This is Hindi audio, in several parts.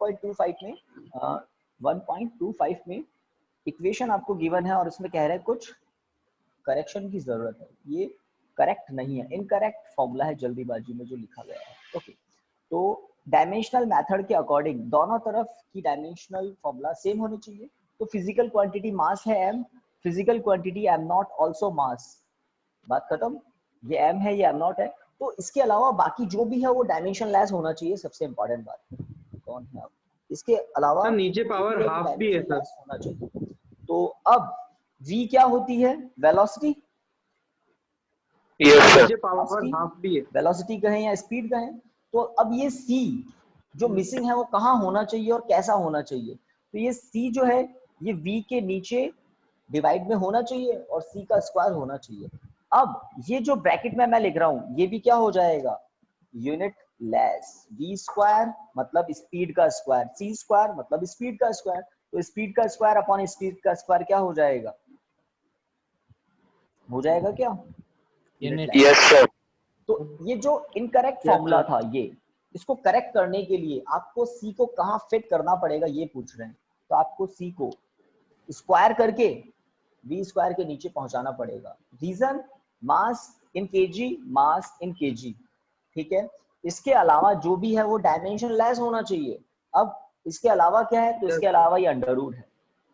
1.25 में 1.25 में इक्वेशन आपको गिवन है और उसमें कह रहे हैं कुछ करेक्शन की जरूरत है। ये करेक्ट नहीं है, इनकरेक्ट फॉर्मूला है जल्दीबाजी में जो लिखा गया है। ओके, तो डायमेंशनल मेथड के अकॉर्डिंग दोनों तरफ की डायमेंशनल फॉर्मूला सेम होनी चाहिए। तो फिजिकल क्वांटिटी मास है m, physical quantity m not also mass, बात खत्म। ये m है, ये m नॉट है। तो इसके अलावा बाकी जो भी है वो डायमेंशन लेस होना चाहिए, सबसे इंपॉर्टेंट बात। कौन है अब? इसके अलावा सर नीचे पावर हाफ भी है सर, होना चाहिए। तो अब v क्या होती है? वेलोसिटी। नीचे पावर हाफ भी है, वेलोसिटी कहें या स्पीड कहें। तो अब ये c जो मिसिंग है वो कहाँ होना चाहिए और कैसा होना चाहिए? तो ये c जो है ये v के नीचे डिवाइड में होना चाहिए और c का स्क्वायर होना चाहिए। अब ये जो ब्रैकेट में मैं लिख रहा हूं ये भी क्या हो जाएगा? Unit less. v स्क्वायर मतलब स्पीड का स्क्वायर, c स्क्वायर मतलब स्पीड का स्क्वायर। तो स्पीड का स्क्वायर अपॉन स्पीड का स्क्वायर क्या हो जाएगा? हो जाएगा क्या? Unit less. Yes sir. तो ये जो इनकरेक्ट फॉर्मूला था ये, इसको करेक्ट करने के लिए आपको c को कहाँ फिट करना पड़ेगा ये पूछ रहे हैं। तो आपको c को स्क्वायर करके v स्क्वायर के नीचे पहुंचाना पड़ेगा। रीजन मास इन केजी, मास इन केजी, ठीक है। इसके अलावा जो भी है वो डायमेंशन लेस होना चाहिए। अब इसके अलावा क्या है? तो इसके अलावा ये अंडर रूट है।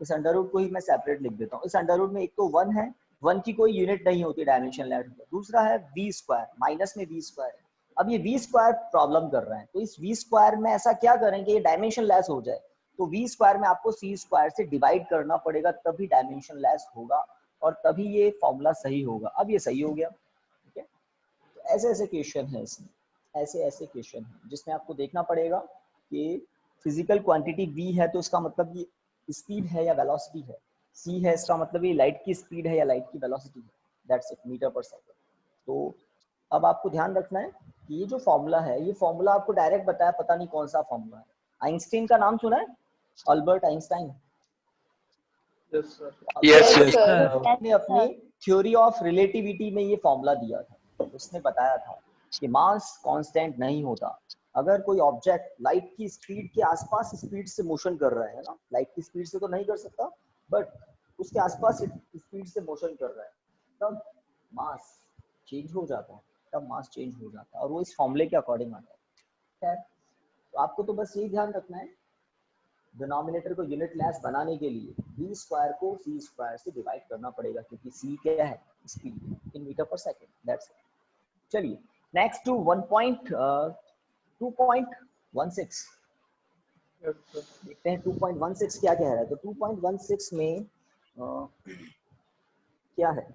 इस अंडर रूट को ही मैं सेपरेट लिख देता हूँ। इस अंडर रूट में एक तो 1 है, 1 की कोई यूनिट नहीं होती डायमेंशन लेस। दूसरा है v स्क्वायर, माइनस में v स्क्वायर। अब ये v स्क्वायर प्रॉब्लम कर रहे हैं, तो इस v स्क्वायर में ऐसा क्या करें कि ये डायमेंशन लेस हो जाए। तो v स्क्वायर में आपको c स्क्वायर से डिवाइड करना पड़ेगा, तभी डायमेंशन लेस होगा और तभी ये फॉर्मूला सही होगा। अब ये सही हो गया, ठीक है। तो ऐसे ऐसे क्वेश्चन है इसमें, ऐसे ऐसे क्वेश्चन है जिसमें आपको देखना पड़ेगा कि फिजिकल क्वांटिटी v है तो इसका मतलब ये स्पीड है या वेलोसिटी है, c है इसका मतलब ये लाइट की स्पीड है या लाइट की वेलोसिटी है। दैट्स इट, मीटर पर सेकंड। तो अब आपको ध्यान रखना है कि ये जो फॉर्मूला है ये फॉर्मूला आपको डायरेक्ट बताया, पता नहीं कौन सा फॉर्मूला है। आइंस्टीन का नाम सुना है? Albert Einstein. Yes yes. उसने अपनी थ्योरी ऑफ रिलेटिविटी में ये फॉर्मूला दिया था। उसने बताया था कि मास कांस्टेंट नहीं होता। अगर कोई ऑब्जेक्ट लाइट की स्पीड के आसपास स्पीड से मोशन कर रहा है ना, लाइट की स्पीड से तो नहीं कर सकता बट उसके आसपास स्पीड से मोशन कर रहा है, तब मास चेंज हो जाता है, तब मास चेंज हो जाता है और वो इस फॉर्मूले के अकॉर्डिंग आता है। खैर, तो आपको तो बस यही ध्यान रखना है, डिनोमिनेटर को यूनिट लेस बनाने के लिए v स्क्वायर को c स्क्वायर से डिवाइड करना पड़ेगा, क्योंकि c क्या है? स्पीड इन मीटर पर सेकंड। That's it. चलिए नेक्स्ट टू 2.16 देखते हैं 2.16 क्या कह रहा है। तो 2.16 में क्या है?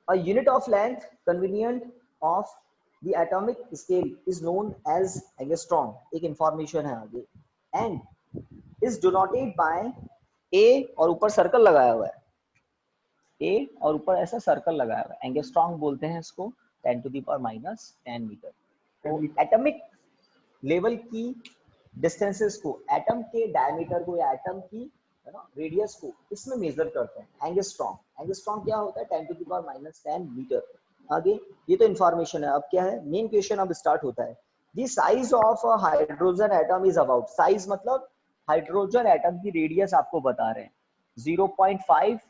A unit of length convenient of the atomic scale is known as angstrom, एक इंफॉर्मेशन है आगे, and is denoted by a और ऊपर सर्कल लगाया हुआ है, a और ऊपर ऐसा सर्कल लगाया हुआ है, एंगस्ट्रॉम बोलते हैं इसको, 10⁻⁻10 मीटर। तो एटॉमिक लेवल की डिस्टेंसेस को, एटम के डायमीटर को या एटम की है ना रेडियस को इसमें मेजर करते हैं एंगस्ट्रॉम। एंगस्ट्रॉम क्या होता है? 10⁻⁻10 मीटर। आगे ये तो इंफॉर्मेशन है। अब क्या है? मेन क्वेश्चन अब स्टार्ट होता है। The size of a hydrogen atom is about, size मतलब हाइड्रोजन एटम की रेडियस आपको बता रहे हैं, 0.5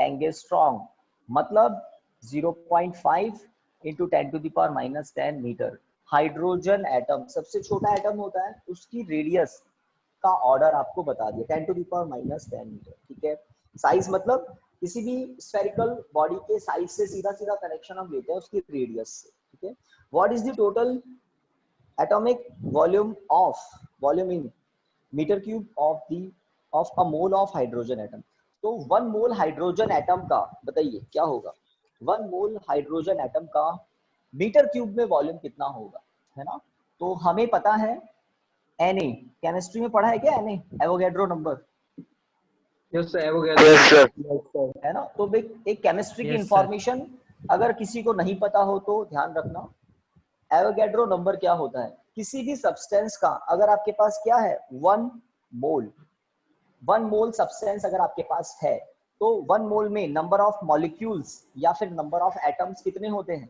एंगस्ट्रॉम मतलब 0.5 इंटू 10⁻⁻10 मीटर। हाइड्रोजन एटम सबसे छोटा एटम होता है, उसकी रेडियस का ऑर्डर आपको बता दिया 10⁻⁻10 मीटर, ठीक है। साइज मतलब किसी भी स्फेरिकल बॉडी के साइज से सीधा सीधा कनेक्शन हम लेते हैं उसकी रेडियस से, ठीक है। What is the total atomic volume in metre cube of a mole of hydrogen atom. तो 1 मोल हाइड्रोजन एटम का बताइए क्या होगा? 1 मोल हाइड्रोजन एटम का मीटर क्यूब में वॉल्यूम कितना होगा, है ना। तो हमें पता है Na, केमिस्ट्री में पढ़ा है क्या Na, Avogadro number? Yes sir, है ना। तो एक केमिस्ट्री की इंफॉर्मेशन अगर किसी को नहीं पता हो तो ध्यान रखना, एवोगैड्रो नंबर क्या होता है? किसी भी सब्सटेंस का अगर आपके पास क्या है 1 मोल सब्सटेंस अगर आपके पास है तो 1 मोल में नंबर ऑफ मॉलिक्यूल्स या फिर नंबर ऑफ एटम्स कितने होते हैं?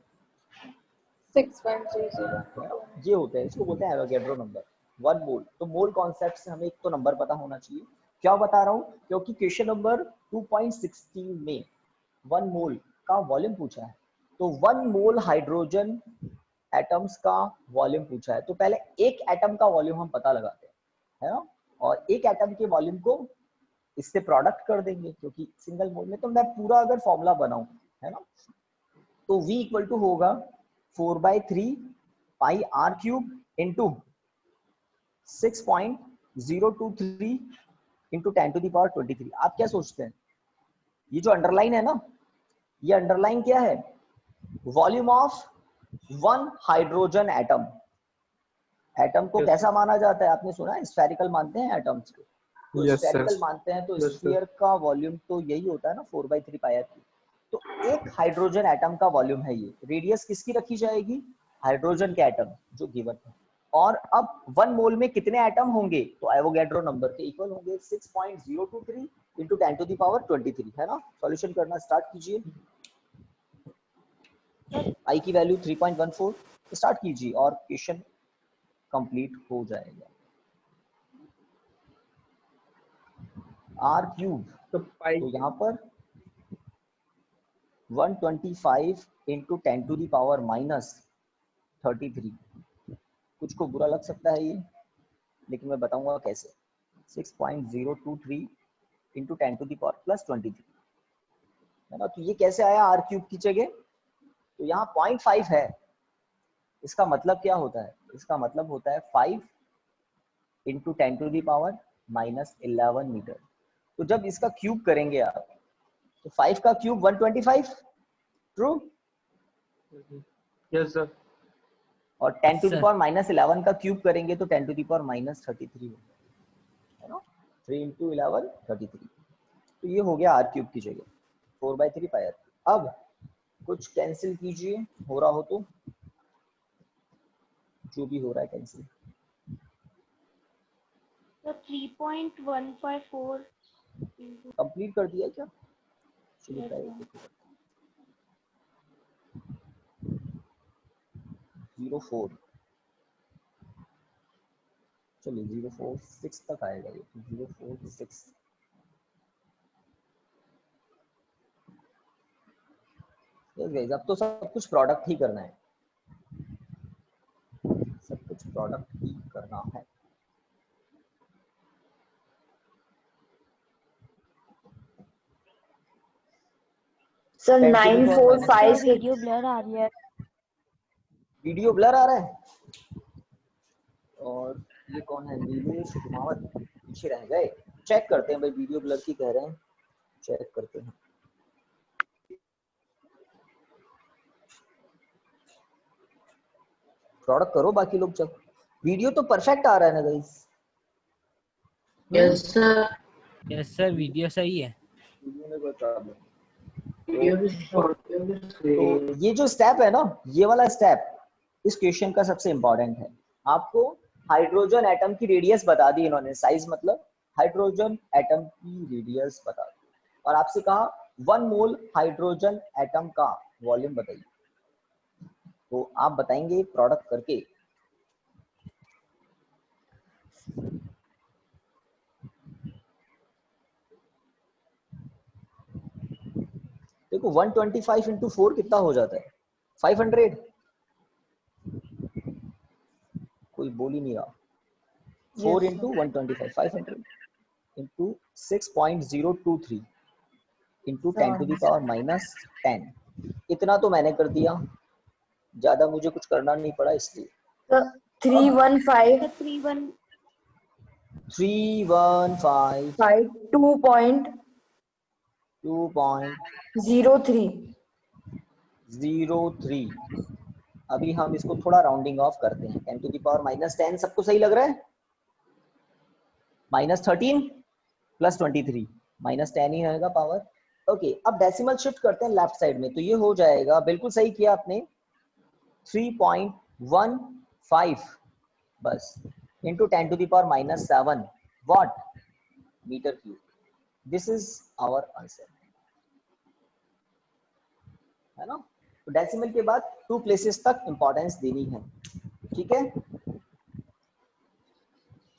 6.00 ये होते हैं, इसको बोलते हैं एवोगैड्रो नंबर। 1 मोल। तो मोल कॉन्सेप्ट से हमें एक तो नंबर पता होना चाहिए। क्या बता रहा हूँ, क्योंकि क्वेश्चन नंबर 2.16 में 1 मोल का वॉल्यूम पूछा है, तो 1 मोल हाइड्रोजन एटम्स का वॉल्यूम पूछा है, तो पहले एक एटम का वॉल्यूम हम पता लगाते हैं, है ना, और एक एटम के वॉल्यूम को इससे प्रोडक्ट कर देंगे, क्योंकि सिंगल मोल में। तो मैं पूरा अगर फॉर्मूला बनाऊं, है ना, तो V इक्वल टू होगा 4/3 पाई आर क्यूब इंटू 6.023 इंटू 10⁻23। आप क्या सोचते हैं, ये जो अंडरलाइन है ना, ये अंडरलाइन क्या है, volume of 1 hydrogen atom. Atom को Yes, कैसा माना जाता है, आपने सुना है, स्फेरिकल मानते हैं एटम्स को, तो yes, sir. स्फेरिकल मानते हैं, तो Yes, sir. स्फीयर का वॉल्यूम तो यही होता है ना, 4/3 पाई आर क्यूब। तो एक हाइड्रोजन एटम का वॉल्यूम है ये। रेडियस किसकी रखी जाएगी, हाइड्रोजन के एटम जो गिवन है। और अब 1 मोल में कितने एटम होंगे, तो एवोगैड्रो नंबर के इक्वल होंगे 6.023 इंटू 10⁻23, है ना। सॉल्यूशन करना स्टार्ट कीजिए। आई की वैल्यू 3.14 स्टार्ट कीजिए और क्वेश्चन कंप्लीट हो जाएगा। आर क्यूब, तो पाई तो यहाँ पर 125 इंटू 10⁻−33। कुछ को बुरा लग सकता है ये, लेकिन मैं बताऊंगा कैसे। 6.023 इंटू 10⁻+23, है ना। तो ये कैसे आया आर क्यूब की जगह, तो यहाँ 0.5 है। इसका मतलब क्या होता है, इसका मतलब होता है 5 इंटू 10⁻−11 मीटर। तो जब इसका क्यूब करेंगे आप, तो 5 का क्यूब 125, ट्रू, yes, sir. और 10⁻−11 का क्यूब करेंगे तो 10⁻−33 हो गया, है ना। 3 इंटू 11 33। तो ये हो गया आर क्यूब की जगह 4/3 पाई आर क्यूब। अब कुछ कैंसिल कीजिए, हो रहा हो तो, जो भी हो रहा है कैंसिल। तो 3.154 कंप्लीट कर दिया क्या, चलिए yes, पहले sir. 04, चलिए 046 तक आएगा ये, 046। अब तो सब कुछ प्रोडक्ट ही करना है, सब कुछ प्रोडक्ट ही करना है। सर 10⁻⁻⁵ 945 सर वीडियो ब्लर आ रही है। वीडियो ब्लर आ रहा है। और ये कौन है, नीलेश कुमावत, पीछे रह गए। चेक करते हैं भाई, वीडियो ब्लर की कह रहे हैं, चेक करते हैं। प्रोडक्ट करो बाकी लोग, जब वीडियो तो परफेक्ट आ रहा है ना guys. Yes sir. Yes sir, video सही है। वीडियो में कोई प्रॉब्लम, तो ये जो स्टेप है ना, ये वाला स्टेप इस क्वेश्चन का सबसे इंपॉर्टेंट है। आपको हाइड्रोजन एटम की रेडियस बता दी इन्होंने, साइज मतलब हाइड्रोजन एटम की रेडियस बता दी, और आपसे कहा 1 मोल हाइड्रोजन एटम का वॉल्यूम बताइए। तो आप बताएंगे प्रोडक्ट करके। देखो 125 इंटू 4 कितना हो जाता है, 500। कोई बोल ही नहीं रहा। 4 इंटू 125 500 इंटू 6.023 इंटू 10⁻⁻10। इतना तो मैंने कर दिया, ज्यादा मुझे कुछ करना नहीं पड़ा इसलिए। 315 315 2.03 2.03। अभी हम इसको थोड़ा राउंडिंग ऑफ करते हैं। 10⁻⁻10 सबको सही लग रहा है, -13 + 23 -10 ही रहेगा पावर। ओके, अब डेसिमल शिफ्ट करते हैं लेफ्ट साइड में, तो ये हो जाएगा, बिल्कुल सही किया आपने, 3.15 बस into 10⁻⁻7 watt metre cube. This is our answer, है ना। तो डेसिमल के बाद 2 प्लेसेस तक इंपॉर्टेंस देनी है, ठीक है।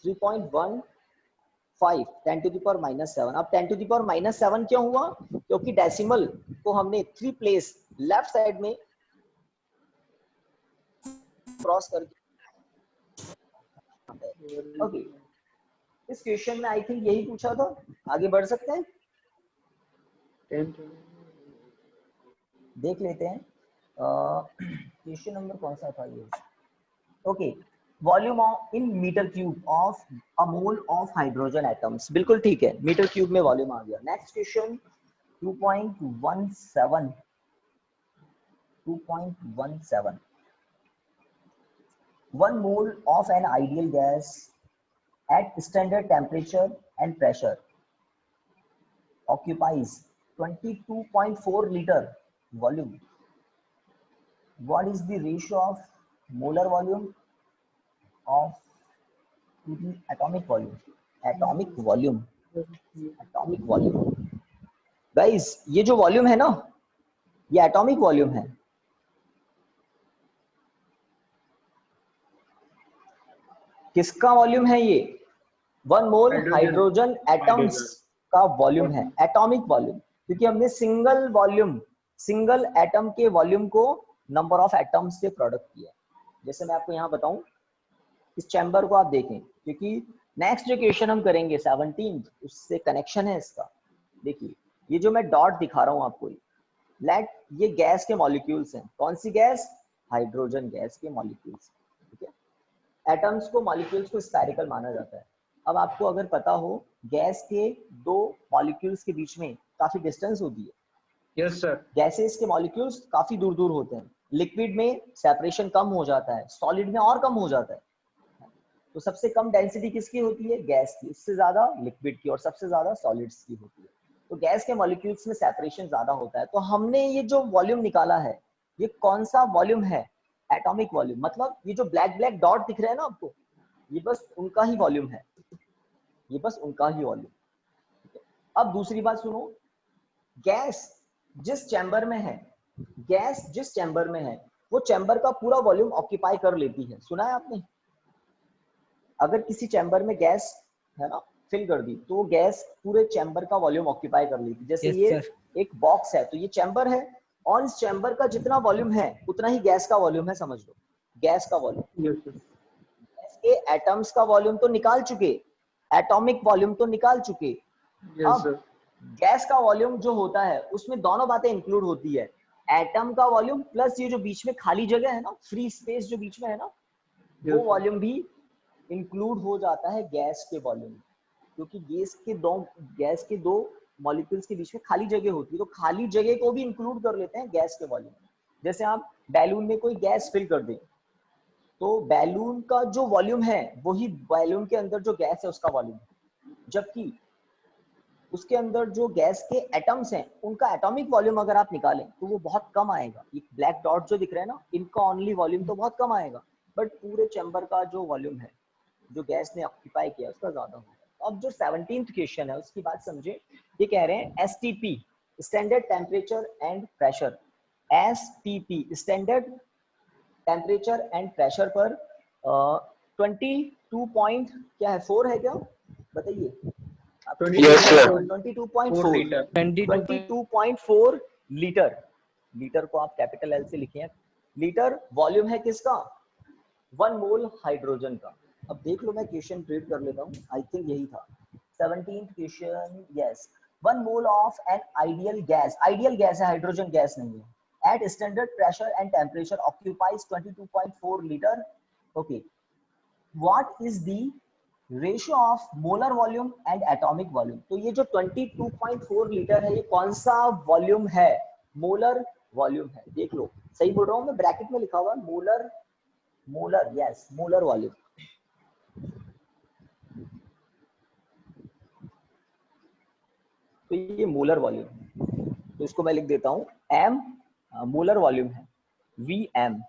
3.15 10 टू द पावर -7। अब 10 टू द पावर -7 क्यों हुआ? क्योंकि डेसिमल को हमने 3 प्लेस लेफ्ट साइड में क्रॉस करके। ओके, इस क्वेश्चन में आई थिंक यही पूछा था। आगे बढ़ सकते हैं, देख लेते हैं क्वेश्चन नंबर कौन सा था ये। Okay, volume in metre cube of a mole of hydrogen atoms. बिल्कुल ठीक है, मीटर क्यूब में वॉल्यूम आ गया। Next question 2.17 1 mole of an ideal gas at standard temperature and pressure occupies 22.4 liter volume. What is the ratio of molar volume of to the atomic volume? Atomic volume. Guys, ये जो वॉल्यूम है ना, ये एटॉमिक वॉल्यूम है। किसका वॉल्यूम है ये? 1 मोल हाइड्रोजन एटम्स का वॉल्यूम है, एटॉमिक वॉल्यूम। क्योंकि हमने सिंगल वॉल्यूम, सिंगल एटम के वॉल्यूम को नंबर ऑफ एटम्स से प्रोडक्ट किया। जैसे मैं आपको यहाँ बताऊं, इस चैम्बर को आप देखें, क्योंकि नेक्स्ट जो क्वेश्चन हम करेंगे 17 उससे कनेक्शन है इसका। देखिए, ये जो मैं डॉट दिखा रहा हूँ आपको, लेट ये गैस के मॉलिक्यूल्स हैं। कौन सी गैस? हाइड्रोजन गैस के मॉलिक्यूल्स। ठीक है, एटम्स को, मॉलिक्यूल्स को स्फेरिकल माना जाता है। अब आपको अगर पता हो, गैस के दो मॉलिक्यूल्स के बीच में काफी डिस्टेंस होती है। Yes sir. गैसेस के मॉलिक्यूल्स काफी दूर दूर होते हैं। लिक्विड में सेपरेशन कम हो जाता है, सॉलिड में और कम हो जाता है। तो सबसे कम डेंसिटी किसकी होती है? गैस की। उससे ज्यादा लिक्विड की, और सबसे ज्यादा सॉलिड्स की होती है। तो गैस के मॉलिक्यूल्स में सेपरेशन ज्यादा होता है। तो हमने ये जो वॉल्यूम निकाला है, ये कौन सा वॉल्यूम है? Atomic volume. मतलब ये जो ब्लैक ब्लैक डॉट दिख रहे हैं ना आपको, ये बस उनका ही वॉल्यूम है, ये बस उनका ही वॉल्यूम। अब दूसरी बात सुनो, गैस जिस चैम्बर में है, गैस जिस चैम्बर में है, वो चैम्बर का पूरा वॉल्यूम ऑक्यूपाई कर लेती है। सुना है आपने? अगर किसी चैम्बर में गैस है ना फिल कर दी, तो गैस पूरे चैम्बर का वॉल्यूम ऑक्यूपाई कर लेती। जैसे Yes, ये sir. एक बॉक्स है, तो ये चैम्बर है, और इस चैम्बर का जितना वॉल्यूम है उतना ही गैस का वॉल्यूम है। समझ लो, गैस का वॉल्यूम। Yes sir. गैस के एटम्स का वॉल्यूम तो निकाल चुके, एटॉमिक वॉल्यूम तो निकाल चुके। यस अब सर। गैस का वॉल्यूम जो होता है, उसमें दोनों बातें इंक्लूड होती है, एटम का वॉल्यूम प्लस ये जो बीच में खाली जगह है ना, फ्री स्पेस जो बीच में है ना, वो वॉल्यूम भी इंक्लूड हो जाता है गैस के वॉल्यूम। क्योंकि गैस के दो मॉलिक्यूल्स के बीच में खाली जगह होती है, तो खाली जगह को भी इंक्लूड कर लेते हैं गैस के वॉल्यूम। जैसे आप बैलून में कोई गैस फिल कर दें, तो बैलून का जो वॉल्यूम है वही बैलून के अंदर जो गैस है उसका वॉल्यूम है। जबकि उसके अंदर जो गैस के एटम्स हैं, उनका एटॉमिक वॉल्यूम अगर आप निकालें तो वो बहुत कम आएगा। ये ब्लैक डॉट जो दिख रहे हैं ना, इनका ओनली वॉल्यूम तो बहुत कम आएगा, बट पूरे चैम्बर का जो वॉल्यूम है, जो गैस ने ऑक्यूपाई किया, उसका ज्यादा होगा। अब जो 17th क्वेश्चन है उसकी बात समझे। ये कह रहे हैं STP, standard temperature and pressure. STP standard temperature and pressure पर 22 पॉइंट क्या है, 4 है क्या, बताइए। 22.4 लीटर। 22.4 लीटर। लीटर को आप कैपिटल एल से लिखे। लीटर वॉल्यूम है किसका? 1 मोल हाइड्रोजन का। अब देख लो, मैं क्वेश्चन रीड कर लेता हूँ, आई थिंक यही था 17th question. Yes, 1 mole of an ideal gas, ideal gas है, हाइड्रोजन गैस नहीं है, at standard pressure and temperature occupies 22.4 liter. Okay, what is the ratio of molar volume and atomic volume? तो ये जो 22.4 लीटर है, ये कौन सा वॉल्यूम है? मोलर वॉल्यूम है। देख लो, सही बोल रहा हूँ मैं, ब्रैकेट में लिखा हुआ molar, molar, yes, molar volume. तो ये मोलर वॉल्यूम, तो इसको मैं लिख देता हूँ m, मोलर वॉल्यूम है Vm,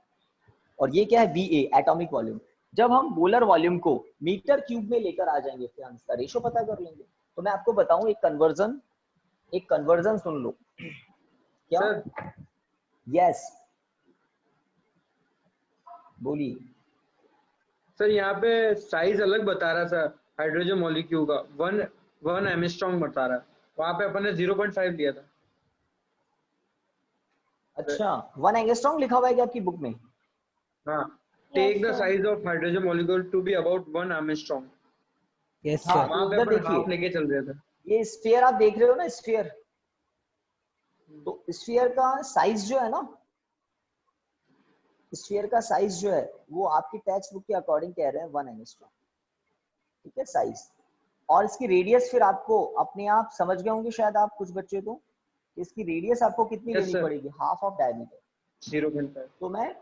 और ये क्या है? Va, atomic volume. जब हम मोलर वॉल्यूम को मीटर क्यूब में लेकर आ जाएंगे, फिर हम इसका रेशो पता कर लेंगे। तो मैं आपको बताऊं एक कन्वर्जन सुन लो। क्या? यस, बोलिए। सर यहाँ पे साइज अलग बता रहा था हाइड्रोजन मॉलिक्यूल का, 1 एंगस्ट्रॉम बता रहा है, वहाँ पे अपन ने 0.5 लिया था। अच्छा 1 एंगस्ट्रॉम लिखा हुआ है क्या आपकी बुक में? हाँ, Yes, take the sir. Size of hydrogen molecule to be about 1 angstrom. Yes हाँ सर। वहाँ तो पे इधर अपन देखिए, हाफ लेके चल रहे थे। ये स्फीयर आप देख रहे हो ना, स्फीयर, तो स्फीयर का साइज जो है ना, स्फीयर का साइज जो है वो आपकी टेक्स्ट बुक के अकॉर्डिंग कह रहे हैं 1 एंगस्ट्रॉम, ठीक है साइज। और इसकी रेडियस फिर आपको अपने आप समझ गए होंगे शायद आप कुछ बच्चे, तो इसकी रेडियस आपको कितनी यस लेनी सर, पड़ेगी? Half of diameter. 0.5। तो मैं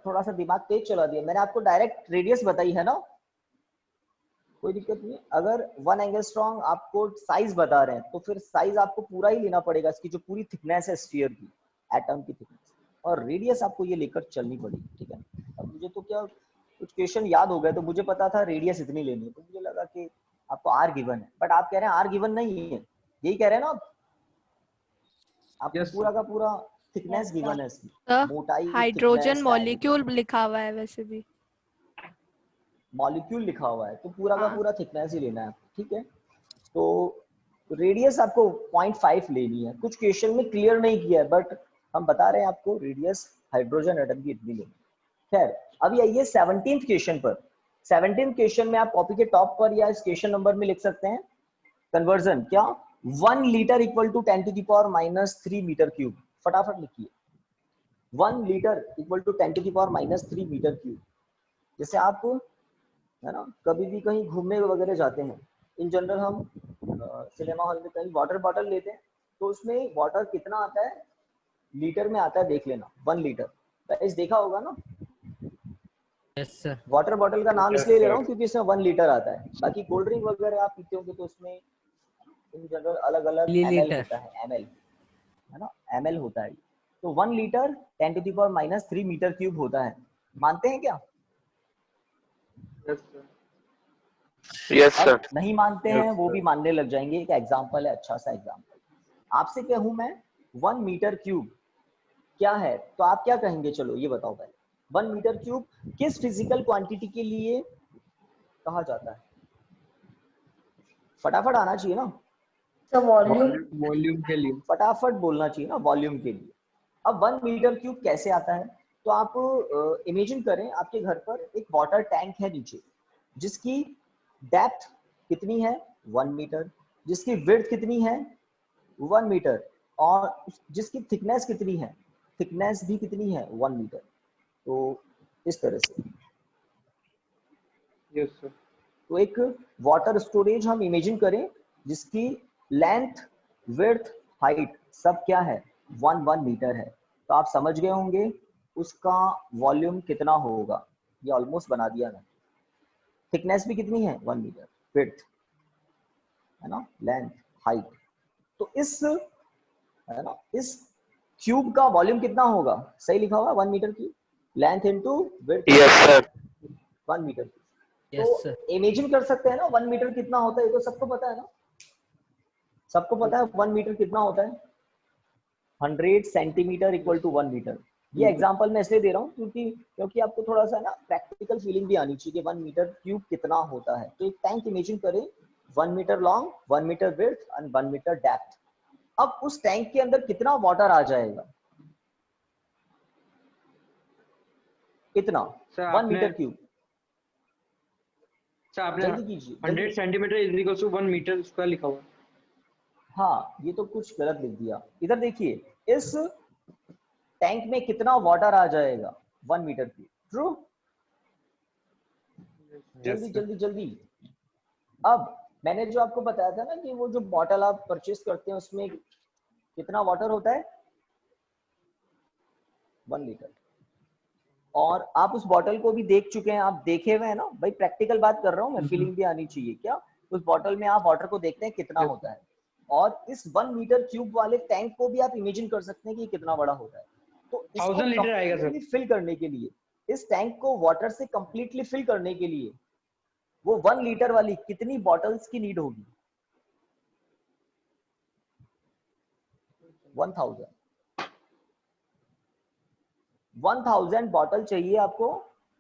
थोड़ा सा दिमाग तेज चला दिया, मैंने आपको डायरेक्ट रेडियस बताई है ना, कोई दिक्कत नहीं। अगर 1 एंगस्ट्रॉम आपको साइज बता रहे हैं तो फिर साइज आपको पूरा ही लेना पड़ेगा, इसकी जो पूरी थिकनेस है स्फीयर की, एटम की थिकनेस, और रेडियस आपको ये लेकर चलनी पड़ेगी, ठीक है। अब मुझे तो क्या कुछ क्वेश्चन याद हो गए, तो मुझे पता था रेडियस इतनी लेनी है, तो मुझे लगा कि आपको आर गिवन है, बट आप कह रहे हैं आर गिवन नहीं है, यही कह रहे हैं ना आप? आपको यस पूरा सर, का पूरा थिकनेस Yes, गिवन sir. है इसकी, सर मोटाई, हाइड्रोजन थिकनेस, डायमीटर, मॉलिक्यूल लिखा हुआ है वैसे भी। मॉलिक्यूल लिखा हुआ है, तो पूरा का हाँ पूरा थिकनेस ही लेना है आपको, ठीक है। तो रेडियस आपको 0.5 लेनी है, कुछ क्वेश्चन में क्लियर नहीं किया है, बट हम बता रहे हैं आपको रेडियस हाइड्रोजन एटम की इतनी लेनी है। खैर अभी आइए 17th क्वेश्चन पर। 17th क्वेश्चन में आप कॉपी के टॉप पर या इस क्वेश्चन नंबर में लिख सकते हैं कन्वर्जन क्या, 1 litre equal to 10 to the power -3 metre cube. फटाफट लिखिए, 1 litre equal to 10 to the power -3 metre cube. जैसे आप है ना कभी भी कहीं घूमने वगैरह जाते हैं, इन जनरल हम सिनेमा हॉल में कहीं वाटर बॉटल लेते हैं, तो उसमें वाटर कितना आता है, लीटर में आता है, देख लेना 1 लीटर, गाइस देखा होगा ना। Yes sir. वाटर बॉटल का नाम यस इसलिए ले रहा सर। हूँ क्योंकि इसमें 1 लीटर आता है, बाकी कोल्ड ड्रिंक वगैरह आप पीते होंगे तो उसमें इन जनरल अलग अलग ml मिलीलीटर। होता है, ml है ना, ml होता है। तो 1 litre 10 to the power -3 metre cube होता है, मानते हैं क्या? Yes sir. यस अब सर। नहीं मानते यस हैं वो सर। भी मानने लग जाएंगे, एक एग्जांपल है, अच्छा सा एग्जांपल आपसे कहूं मैं, 1 मीटर क्यूब क्या है, तो आप क्या कहेंगे? चलो ये बताओ पहले, 1 मीटर क्यूब किस फिजिकल क्वांटिटी के लिए कहा जाता है? फटाफट आना चाहिए ना, So volume. वॉल्यूम के लिए। फटाफट बोलना चाहिए ना, वॉल्यूम के लिए। अब 1 मीटर क्यूब कैसे आता है, तो आप इमेजिन करें आपके घर पर एक वाटर टैंक है नीचे, जिसकी डेप्थ कितनी है, 1 मीटर, जिसकी विड्थ कितनी है, 1 मीटर, और जिसकी थिकनेस कितनी है, थिकनेस भी कितनी है, 1 मीटर। तो इस तरह से, यस सर। तो एक वाटर स्टोरेज हम इमेजिन करें जिसकी लेंथ, विड्थ, हाइट सब क्या है, 1 मीटर है, तो आप समझ गए होंगे उसका वॉल्यूम कितना होगा। ये ऑलमोस्ट बना दिया मैंने। थिकनेस भी कितनी है, 1 मीटर, विड्थ है ना, लेंथ, हाइट, तो इस है ना इस क्यूब का वॉल्यूम कितना होगा, सही लिखा हुआ 1 metre cube, length into width yes sir. 1 metre cube. Yes तो सर। इमेजिन कर सकते हैं ना 1 मीटर कितना होता है, ये तो सबको पता है ना, सबको पता है 1 मीटर कितना होता है, 100 सेंटीमीटर इक्वल टू 1 मीटर। ये एग्जांपल मैं इसलिए दे रहा हूँ क्योंकि आपको थोड़ा सा ना प्रैक्टिकल फीलिंग भी आनी चाहिए कि 1 मीटर क्यूब कितना होता है। तो एक टैंक इमेजिन करें, 1 metre long, 1 metre width and 1 metre depth. अब उस टैंक के अंदर कितना वाटर आ जाएगा, कितना, सर 1 मीटर क्यूब, आपने जल्दी कीजिए 100 जल्दी। Centimetre is equal to 1 metre square लिखा हुआ है। हाँ ये तो कुछ गलत लिख दिया, इधर देखिए, इस टैंक में कितना वाटर आ जाएगा, 1 मीटर क्यूब, ट्रू। जल्दी सर। जल्दी जल्दी। अब मैंने जो आपको बताया था ना कि वो जो बॉटल आप परचेस करते हैं उसमें कितना वाटर होता है, 1 लीटर, और आप उस बॉटल को भी देख चुके हैं, आप देखे हुए हैं ना भाई, प्रैक्टिकल बात कर रहा हूँ मैं, फीलिंग भी आनी चाहिए क्या। उस बॉटल में आप वाटर को देखते हैं कितना होता है, और इस 1 मीटर क्यूब वाले टैंक को भी आप इमेजिन कर सकते हैं कि कितना बड़ा होता है। तो इसको 1000 लीटर आएगा सर। कंप्लीटली फिल करने के लिए, इस टैंक को वाटर से कंप्लीटली फिल करने के लिए वो 1 लीटर वाली कितनी बॉटल्स की नीड होगी, 1000 बॉटल चाहिए आपको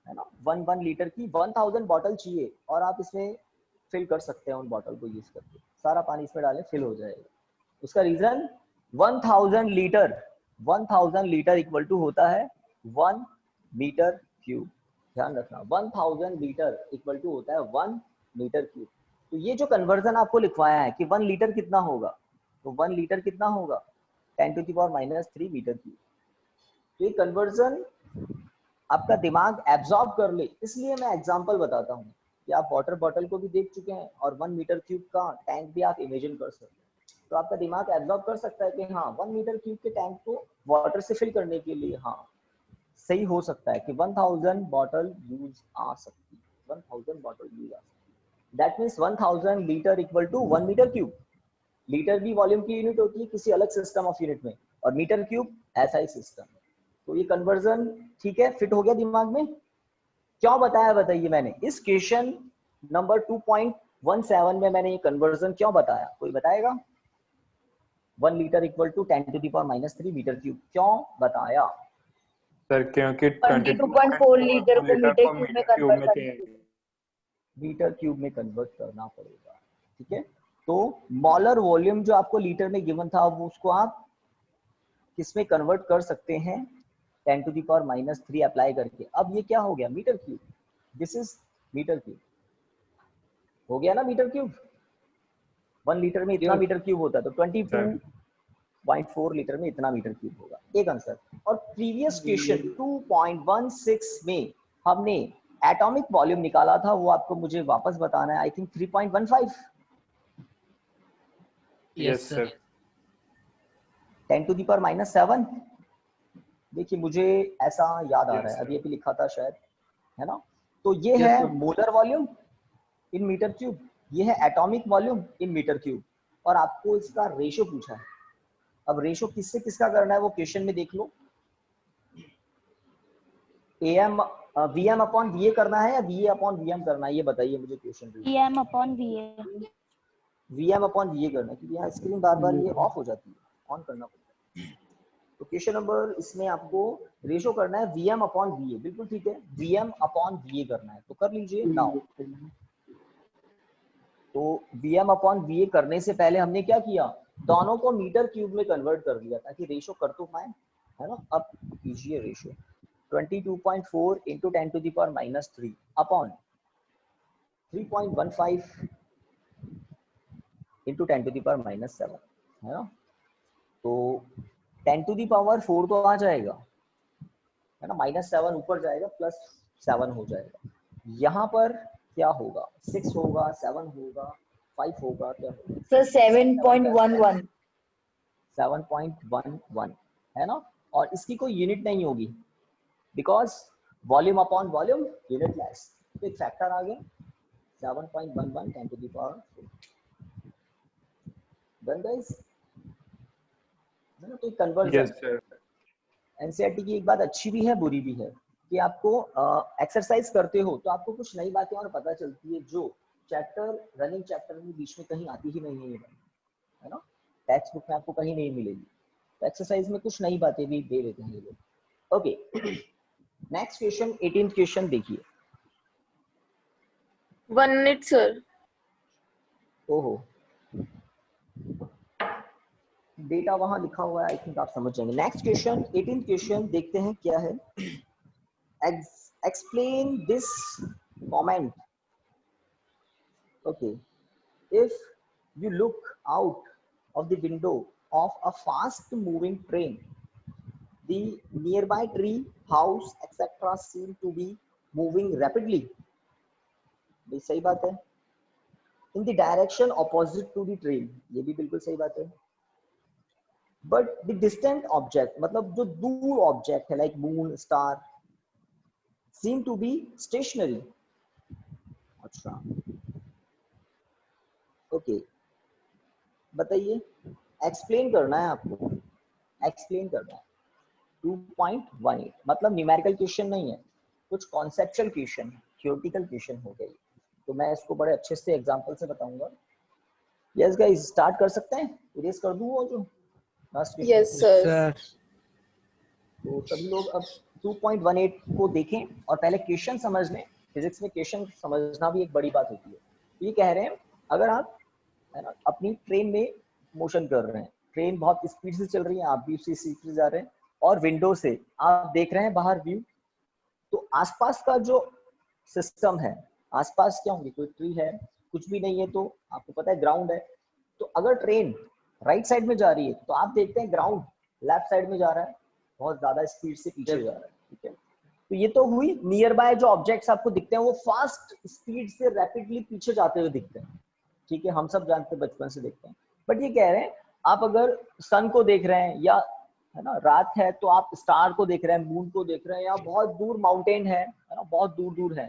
है ना, 1 लीटर की 1000 बॉटल चाहिए और आप इसमें फिल कर सकते हैं उन बॉटल को यूज करके, सारा पानी इसमें डालें फिल हो जाएगा। उसका रीजन 1000 लीटर इक्वल टू होता है 1 मीटर क्यूब। ध्यान रखना 1000 लीटर इक्वल टू होता है 1 मीटर क्यूब। तो ये जो कन्वर्जन आपको लिखवाया है कि 1 लीटर कितना होगा, तो 1 लीटर कितना होगा 10⁻³ मीटर क्यूब। तो ये कन्वर्जन आपका दिमाग एब्जॉर्ब कर ले, इसलिए मैं एग्जांपल बताता हूँ कि आप वाटर बॉटल को भी देख चुके हैं और 1 मीटर क्यूब का टैंक भी आप इमेजिन कर सकते हैं। तो आपका दिमाग एब्जॉर्ब कर सकता है कि हाँ 1 मीटर क्यूब के टैंक को वाटर से फिल करने के लिए हाँ सही हो सकता है कि 1000 बॉटल यूज आ सकती है, 1000 बॉटल यूज आ सकती है। That means 1000 litre equal to 1 metre cube. Litre भी वॉल्यूम की यूनिट होती है किसी अलग सिस्टम ऑफ यूनिट में, और मीटर क्यूब ऐसा ही सिस्टम है। तो ये कन्वर्जन ठीक है, फिट हो गया दिमाग में। क्यों बताया बताइए मैंने इस क्वेश्चन नंबर 2.17 में मैंने ये कन्वर्जन क्यों बताया, कोई बताएगा? 1 litre equal to 10⁻³ metre cube क्यों बताया? सर क्योंकि 22.4 लीटर को मीटर क्यूब में कन्वर्ट करना, मीटर क्यूब में कन्वर्ट करना पड़ेगा। ठीक है, तो मॉलर वॉल्यूम जो आपको लीटर में गिवन था वो उसको आप किसमें कन्वर्ट कर सकते हैं 10⁻³ अप्लाई करके। अब ये क्या हो गया metre cube, this is metre cube हो गया ना मीटर क्यूब। 1 लीटर में इतना मीटर क्यूब होता है तो 22.4 लीटर में इतना मीटर क्यूब होगा, एक आंसर। और प्रीवियस क्वेश्चन 2.16 में हमने एटॉमिक वॉल्यूम निकाला था, वो आपको मुझे वापस बताना है, आई थिंक 3.15। Yes sir. 10⁻⁷ देखिए मुझे ऐसा याद आ रहा है, अभी अभी लिखा था शायद, है ना। तो ये है molar volume in metre cube, ये है atomic volume in metre cube, और आपको इसका रेशो पूछा है। अब रेशो किससे किसका करना है वो क्वेश्चन में देख लो। AM VM अपॉन VA करना है या VA अपॉन VM करना है, ये बताइए मुझे question. VM upon VA। VM upon VA करना है, क्योंकि यहाँ स्क्रीन बार बार ये ऑफ हो जाती है, ऑन करना पड़ता है। तो क्वेश्चन नंबर इसमें आपको रेशो करना है VM अपॉन VA, बिल्कुल ठीक है, VM अपॉन VA करना है, तो कर लीजिए नाउ। तो VM अपॉन VA करने से पहले हमने क्या किया, दोनों को मीटर क्यूब में कन्वर्ट कर दिया ताकि रेशो कर तो पाए, है ना। अब कीजिए रेशो 22.4 इंटू 10⁻³ अपॉन 3.15 इंटू 10⁻⁷, है ना। तो 10⁻⁴ तो आ जाएगा, है ना, -7 ऊपर जाएगा, +7 हो जाएगा। यहाँ पर क्या होगा, 6 होगा, 7 होगा, 5 होगा, क्या होगा सर 7.11। 7.11, है ना। और इसकी कोई यूनिट नहीं होगी because volume upon volume unit less, तो एक फैक्टर आ गया 7.11 10⁻⁴। डन गाइस, है ना। तो कन्वर्जन एनसीईआरटी की एक बात अच्छी भी है बुरी भी है कि आपको एक्सरसाइज करते हो तो आपको कुछ नई बातें और पता चलती है जो चैप्टर रनिंग चैप्टर में बीच में कहीं आती ही नहीं है ना, टेक्स्ट बुक में आपको कहीं नहीं मिलेगी। तो एक्सरसाइज में कुछ नई बातें भी दे देते हैं ये लोग। Okay, next question 18th question देखिए। 1 मिनट सर। ओहो, डेटा वहां लिखा हुआ है, आई थिंक आप समझ जाएंगे। नेक्स्ट क्वेश्चन 18th क्वेश्चन देखते हैं क्या है। Explain this comment. Okay, if you look out of the window of a fast moving train, the nearby tree, house, etc. seem to be moving rapidly. ये सही बात है। In the direction opposite to the train, ये भी बिल्कुल सही बात है। But the distant object, मतलब जो दूर ऑब्जेक्ट है like moon, star, seem to be stationary. अच्छा, ओके, बताइए, एक्सप्लेन करना है आपको, एक्सप्लेन करना है। 2.18 मतलब न्यूमेरिकल क्वेश्चन नहीं है, कुछ कॉन्सेप्चुअल क्वेश्चन, थ्योरेटिकल क्वेश्चन हो गई। तो मैं इसको बड़े अच्छे से एग्जांपल से बताऊंगा। यस गाइस, स्टार्ट कर सकते हैं, इरेज कर दूं वो जो लास्ट क्वेश्चन। Yes sir. तो सभी लोग अब 2.18 को देखें और पहले क्वेश्चन समझ लें। फिजिक्स में क्वेश्चन समझना भी एक बड़ी बात होती है। ये कह रहे हैं अगर आप है ना अपनी ट्रेन में मोशन कर रहे हैं, ट्रेन बहुत स्पीड से चल रही है, आप भी उसी स्पीड से जा रहे हैं और विंडो से आप देख रहे हैं बाहर व्यू, तो आसपास का जो सिस्टम है, आसपास क्या होंगे, कोई ट्री है, कुछ भी नहीं है, तो आपको पता है ग्राउंड है। तो अगर ट्रेन राइट साइड में जा रही है तो आप देखते हैं ग्राउंड लेफ्ट साइड में जा रहा है, बहुत ज्यादा स्पीड से पीछे जा रहा है। ठीक है, तो ये तो हुई नियर बाय जो ऑब्जेक्ट्स आपको दिखते हैं वो फास्ट स्पीड से रैपिडली पीछे जाते हुए दिखते हैं। ठीक है, हम सब जानते हैं, बचपन से देखते हैं। बट ये कह रहे हैं आप अगर सन को देख रहे हैं या है ना रात है तो आप स्टार को देख रहे हैं, मून को देख रहे हैं, या बहुत दूर माउंटेन है ना, बहुत दूर दूर है,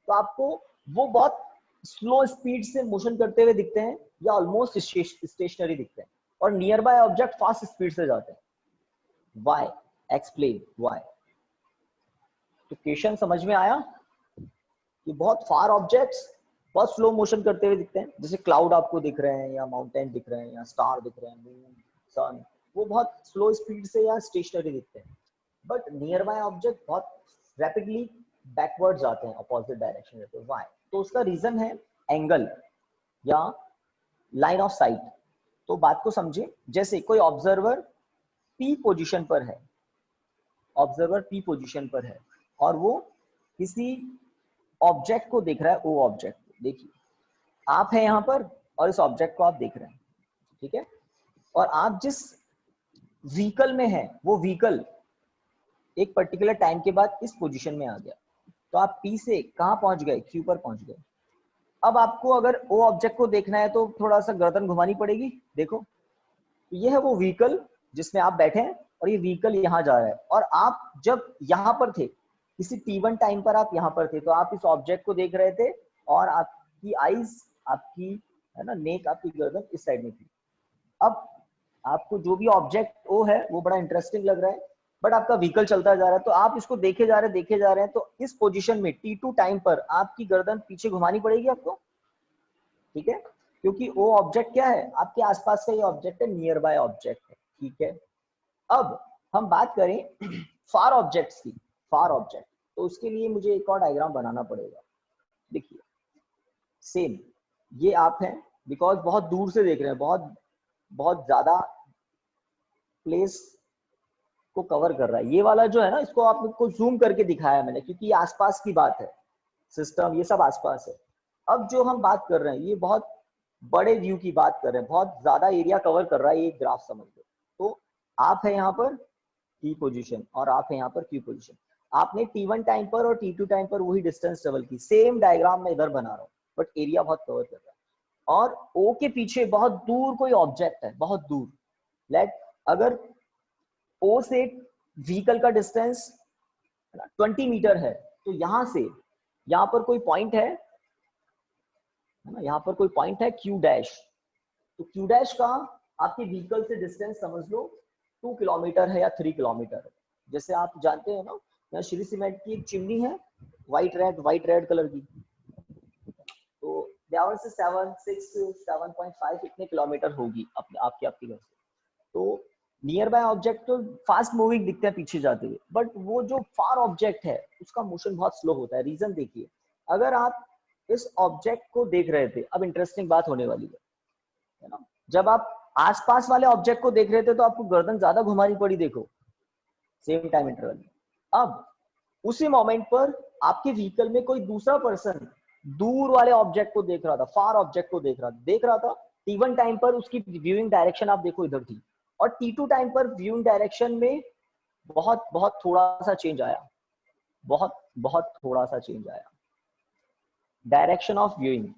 तो आपको वो बहुत स्लो स्पीड से मोशन करते हुए दिखते हैं या ऑलमोस्ट स्टेशनरी दिखते हैं, और near by object fast speed से जाते हैं। व्हाई? Explain why. तो क्वेश्चन समझ में आया कि बहुत फार ऑब्जेक्ट्स बहुत स्लो मोशन करते हुए दिखते हैं, जैसे क्लाउड आपको दिख रहे हैं या माउंटेन दिख रहे हैं या स्टार दिख रहे हैं, मून, सन, वो बहुत स्लो स्पीड से या स्टेशनरी दिखते हैं। बट नियर बाय ऑब्जेक्ट बहुत रैपिडली बैकवर्ड जाते हैं, अपोजिट डायरेक्शन में। व्हाई? तो उसका रीजन है एंगल या लाइन ऑफ साइट। तो बात को समझे, जैसे कोई ऑब्जर्वर पी पोजीशन पर है, ऑब्जर्वर पी पोजीशन पर है और वो किसी ऑब्जेक्ट को देख रहा है, ओ ऑब्जेक्ट। देखिए आप है यहाँ पर और इस ऑब्जेक्ट को आप देख रहे हैं, ठीक है, और आप जिस व्हीकल में है वो व्हीकल एक पर्टिकुलर टाइम के बाद इस पोजीशन में आ गया, तो आप पी से कहाँ पहुंच गए, क्यू पर पहुंच गए। अब आपको अगर ओ ऑब्जेक्ट को देखना है तो थोड़ा सा गर्दन घुमानी पड़ेगी। देखो ये है वो व्हीकल जिसमें आप बैठे हैं और ये व्हीकल यहाँ जा रहा है, और आप जब यहाँ पर थे किसी t1 टाइम पर आप यहाँ पर थे, तो आप इस ऑब्जेक्ट को देख रहे थे और आपकी आईज, आपकी है ना नेक, आपकी गर्दन इस साइड में थी। अब आपको जो भी ऑब्जेक्ट ओ है वो बड़ा इंटरेस्टिंग लग रहा है, बट आपका व्हीकल चलता जा रहा है, तो आप इसको देखे जा रहे हैं, तो इस पोजीशन में t2 टाइम पर आपकी गर्दन पीछे घुमानी पड़ेगी आपको। ठीक है, क्योंकि वो ऑब्जेक्ट क्या है, आपके आसपास का ये ऑब्जेक्ट है, नियर बाय ऑब्जेक्ट है। ठीक है, अब हम बात करें फार ऑब्जेक्ट्स की, फार ऑब्जेक्ट, तो उसके लिए मुझे एक और डायग्राम बनाना पड़ेगा। देखिए सेम ये आप हैं, बिकॉज बहुत दूर से देख रहे हैं, बहुत बहुत ज्यादा प्लेस को कवर कर रहा है। ये वाला जो है ना, इसको आपको जूम करके दिखाया मैंने, क्योंकि ये आसपास की बात है, सिस्टम ये सब आसपास है। अब जो हम बात कर रहे हैं ये बहुत बड़े व्यू की बात कर रहे हैं, बहुत ज्यादा एरिया कवर कर रहा है ये ग्राफ, समझ लो। तो आप है यहाँ पर टी पोजीशन और आप है यहाँ पर क्यू पोजीशन। आपने t1 टाइम पर और t2 टाइम पर वही डिस्टेंस ट्रेवल की, सेम डायग्राम में इधर बना रहा हूँ, बट एरिया बहुत कवर कर रहा है। और O के पीछे बहुत दूर कोई ऑब्जेक्ट है, बहुत दूर। लेट अगर O से व्हीकल का डिस्टेंस 20 मीटर है, तो यहां से यहां पर कोई पॉइंट है ना, यहाँ पर कोई पॉइंट है Q डैश, तो Q डैश का आपके व्हीकल से डिस्टेंस समझ लो 2 किलोमीटर है या 3 किलोमीटर है। जैसे आप जानते हैं ना, यहाँ श्री सीमेंट की एक चिमनी है, व्हाइट रेड कलर की, तो देवर से 7.5 इतने किलोमीटर होगी अपने आपके घर से। तो नियर बाय ऑब्जेक्ट तो फास्ट मूविंग दिखते हैं पीछे जाते हुए, बट वो जो फार ऑब्जेक्ट है उसका मोशन बहुत स्लो होता है। रीजन देखिए, अगर आप इस ऑब्जेक्ट को देख रहे थे, अब इंटरेस्टिंग बात होने वाली है ना, जब आप आसपास वाले ऑब्जेक्ट को देख रहे थे तो आपको गर्दन ज्यादा घुमानी पड़ी, देखो सेम टाइम इंटरवल में। अब उसी मोमेंट पर आपके व्हीकल में कोई दूसरा पर्सन दूर वाले ऑब्जेक्ट को देख रहा था, फार ऑब्जेक्ट को देख रहा था। t1 टाइम पर उसकी व्यूइंग डायरेक्शन आप देखो इधर थी, और t2 टाइम पर व्यूइंग डायरेक्शन में बहुत बहुत थोड़ा सा चेंज आया, बहुत बहुत थोड़ा सा चेंज आया। डायरेक्शन ऑफ व्यूइंग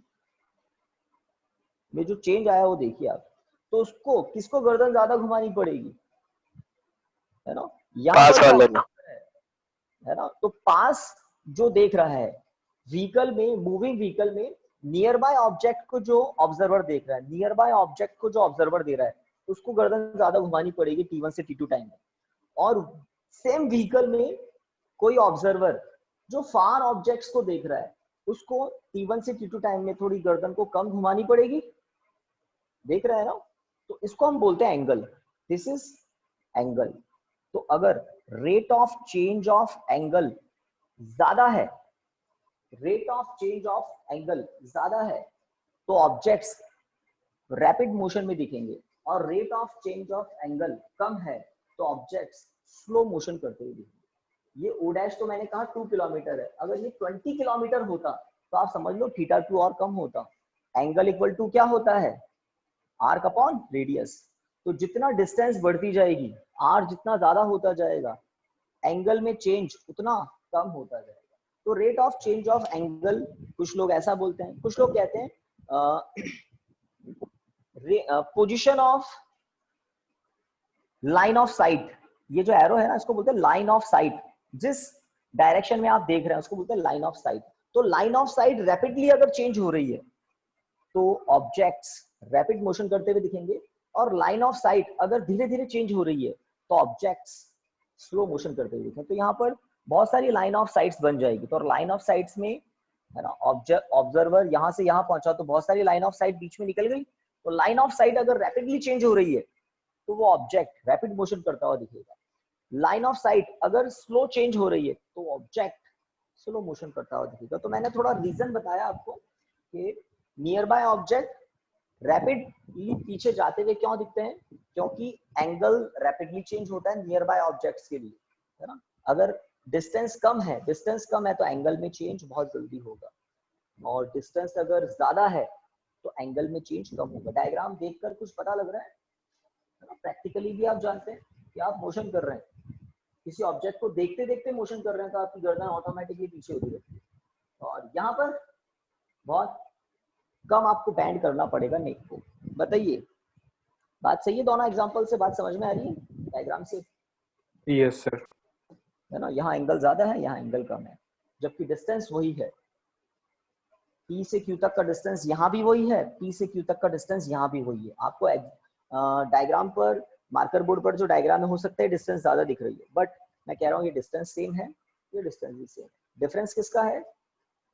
में जो चेंज आया वो देखिए आप। तो उसको किसको गर्दन ज्यादा घुमानी पड़ेगी, है ना, यहाँ पर है ना। तो पास जो देख रहा है व्हीकल में, मूविंग व्हीकल में, नियर बाय ऑब्जेक्ट को जो ऑब्जर्वर देख रहा है, नियर बाय ऑब्जेक्ट को जो ऑब्जर्वर दे रहा है, उसको गर्दन ज्यादा घुमानी पड़ेगी t1 से t2 टाइम में। और सेम व्हीकल में कोई ऑब्जर्वर जो फार ऑब्जेक्ट्स को देख रहा है, उसको t1 से t2 टाइम में थोड़ी गर्दन को कम घुमानी पड़ेगी, देख रहा है ना। तो इसको हम बोलते हैं एंगल, दिस इज एंगल। तो अगर rate of change of angle ज्यादा है, rate of change of angle ज्यादा है तो ऑब्जेक्ट्स रैपिड मोशन में दिखेंगे, और rate of change of angle कम है तो ऑब्जेक्ट्स स्लो मोशन करते हुए दिखेंगे। ये ओ डैश तो मैंने कहा 2 किलोमीटर है, अगर ये 20 किलोमीटर होता तो आप समझ लो θ2 और कम होता। एंगल इक्वल टू क्या होता है, आर्क अपॉन रेडियस। तो जितना डिस्टेंस बढ़ती जाएगी, आर जितना ज्यादा होता जाएगा, एंगल में चेंज उतना कम होता जाएगा। तो rate of change of angle, कुछ लोग ऐसा बोलते हैं, कुछ लोग कहते हैं position of line of site. ये जो एरो है ना, इसको बोलते हैं लाइन ऑफ साइट। जिस डायरेक्शन में आप देख रहे हैं उसको बोलते हैं लाइन ऑफ साइट। तो लाइन ऑफ साइट रैपिडली अगर चेंज हो रही है तो ऑब्जेक्ट्स रैपिड मोशन करते हुए दिखेंगे, और लाइन ऑफ साइट अगर धीरे धीरे चेंज हो रही है तो ऑब्जेक्ट्स स्लो मोशन करते हुए दिखेंगे। तो यहाँ पर बहुत सारी लाइन ऑफ साइट्स बन जाएगी। तो लाइन ऑफ साइट्स में है ना, ऑब्जर्वर यहाँ से यहाँ पहुंचा तो बहुत सारी लाइन ऑफ साइट बीच में निकल गई। तो लाइन ऑफ साइट अगर रैपिडली चेंज हो रही है तो वो ऑब्जेक्ट रैपिड मोशन करता हुआ दिखेगा। लाइन ऑफ साइट अगर स्लो चेंज हो रही है तो ऑब्जेक्ट स्लो मोशन करता हुआ दिखेगा। तो मैंने थोड़ा रीजन बताया आपको कि नियर बाय ऑब्जेक्ट रैपिडली पीछे जाते हुए क्यों दिखते हैं, क्योंकि एंगल रैपिडली चेंज होता है नियर बाय ऑब्जेक्ट्स के लिए, है ना। अगर डिस्टेंस कम है तो एंगल में चेंज बहुत जल्दी होगा, और डिस्टेंस अगर ज्यादा है तो एंगल में चेंज कम होगा। डायग्राम देखकर कुछ पता लग रहा है ना। प्रैक्टिकली भी आप जानते हैं कि आप मोशन कर रहे हैं, किसी ऑब्जेक्ट को देखते देखते मोशन कर रहे हैं तो आपकी गर्दन ऑटोमेटिकली पीछे होती रहती है, और यहाँ पर बहुत कम आपको बैंड करना पड़ेगा नेक को। बताइए, बात सही है? दोनों एग्जांपल से बात समझ में आ रही है डायग्राम से? Yes sir. है ना, यहाँ एंगल ज्यादा है, यहाँ एंगल कम है, जबकि डिस्टेंस वही है। P से Q तक का डिस्टेंस यहाँ भी वही है, P से Q तक का डिस्टेंस यहाँ भी वही है। आपको डायग्राम पर, मार्कर बोर्ड पर जो डायग्राम में हो सकता है डिस्टेंस ज्यादा दिख रही है, बट मैं कह रहा हूँ ये डिस्टेंस सेम है, ये डिस्टेंस भी सेम है। डिफरेंस किसका है?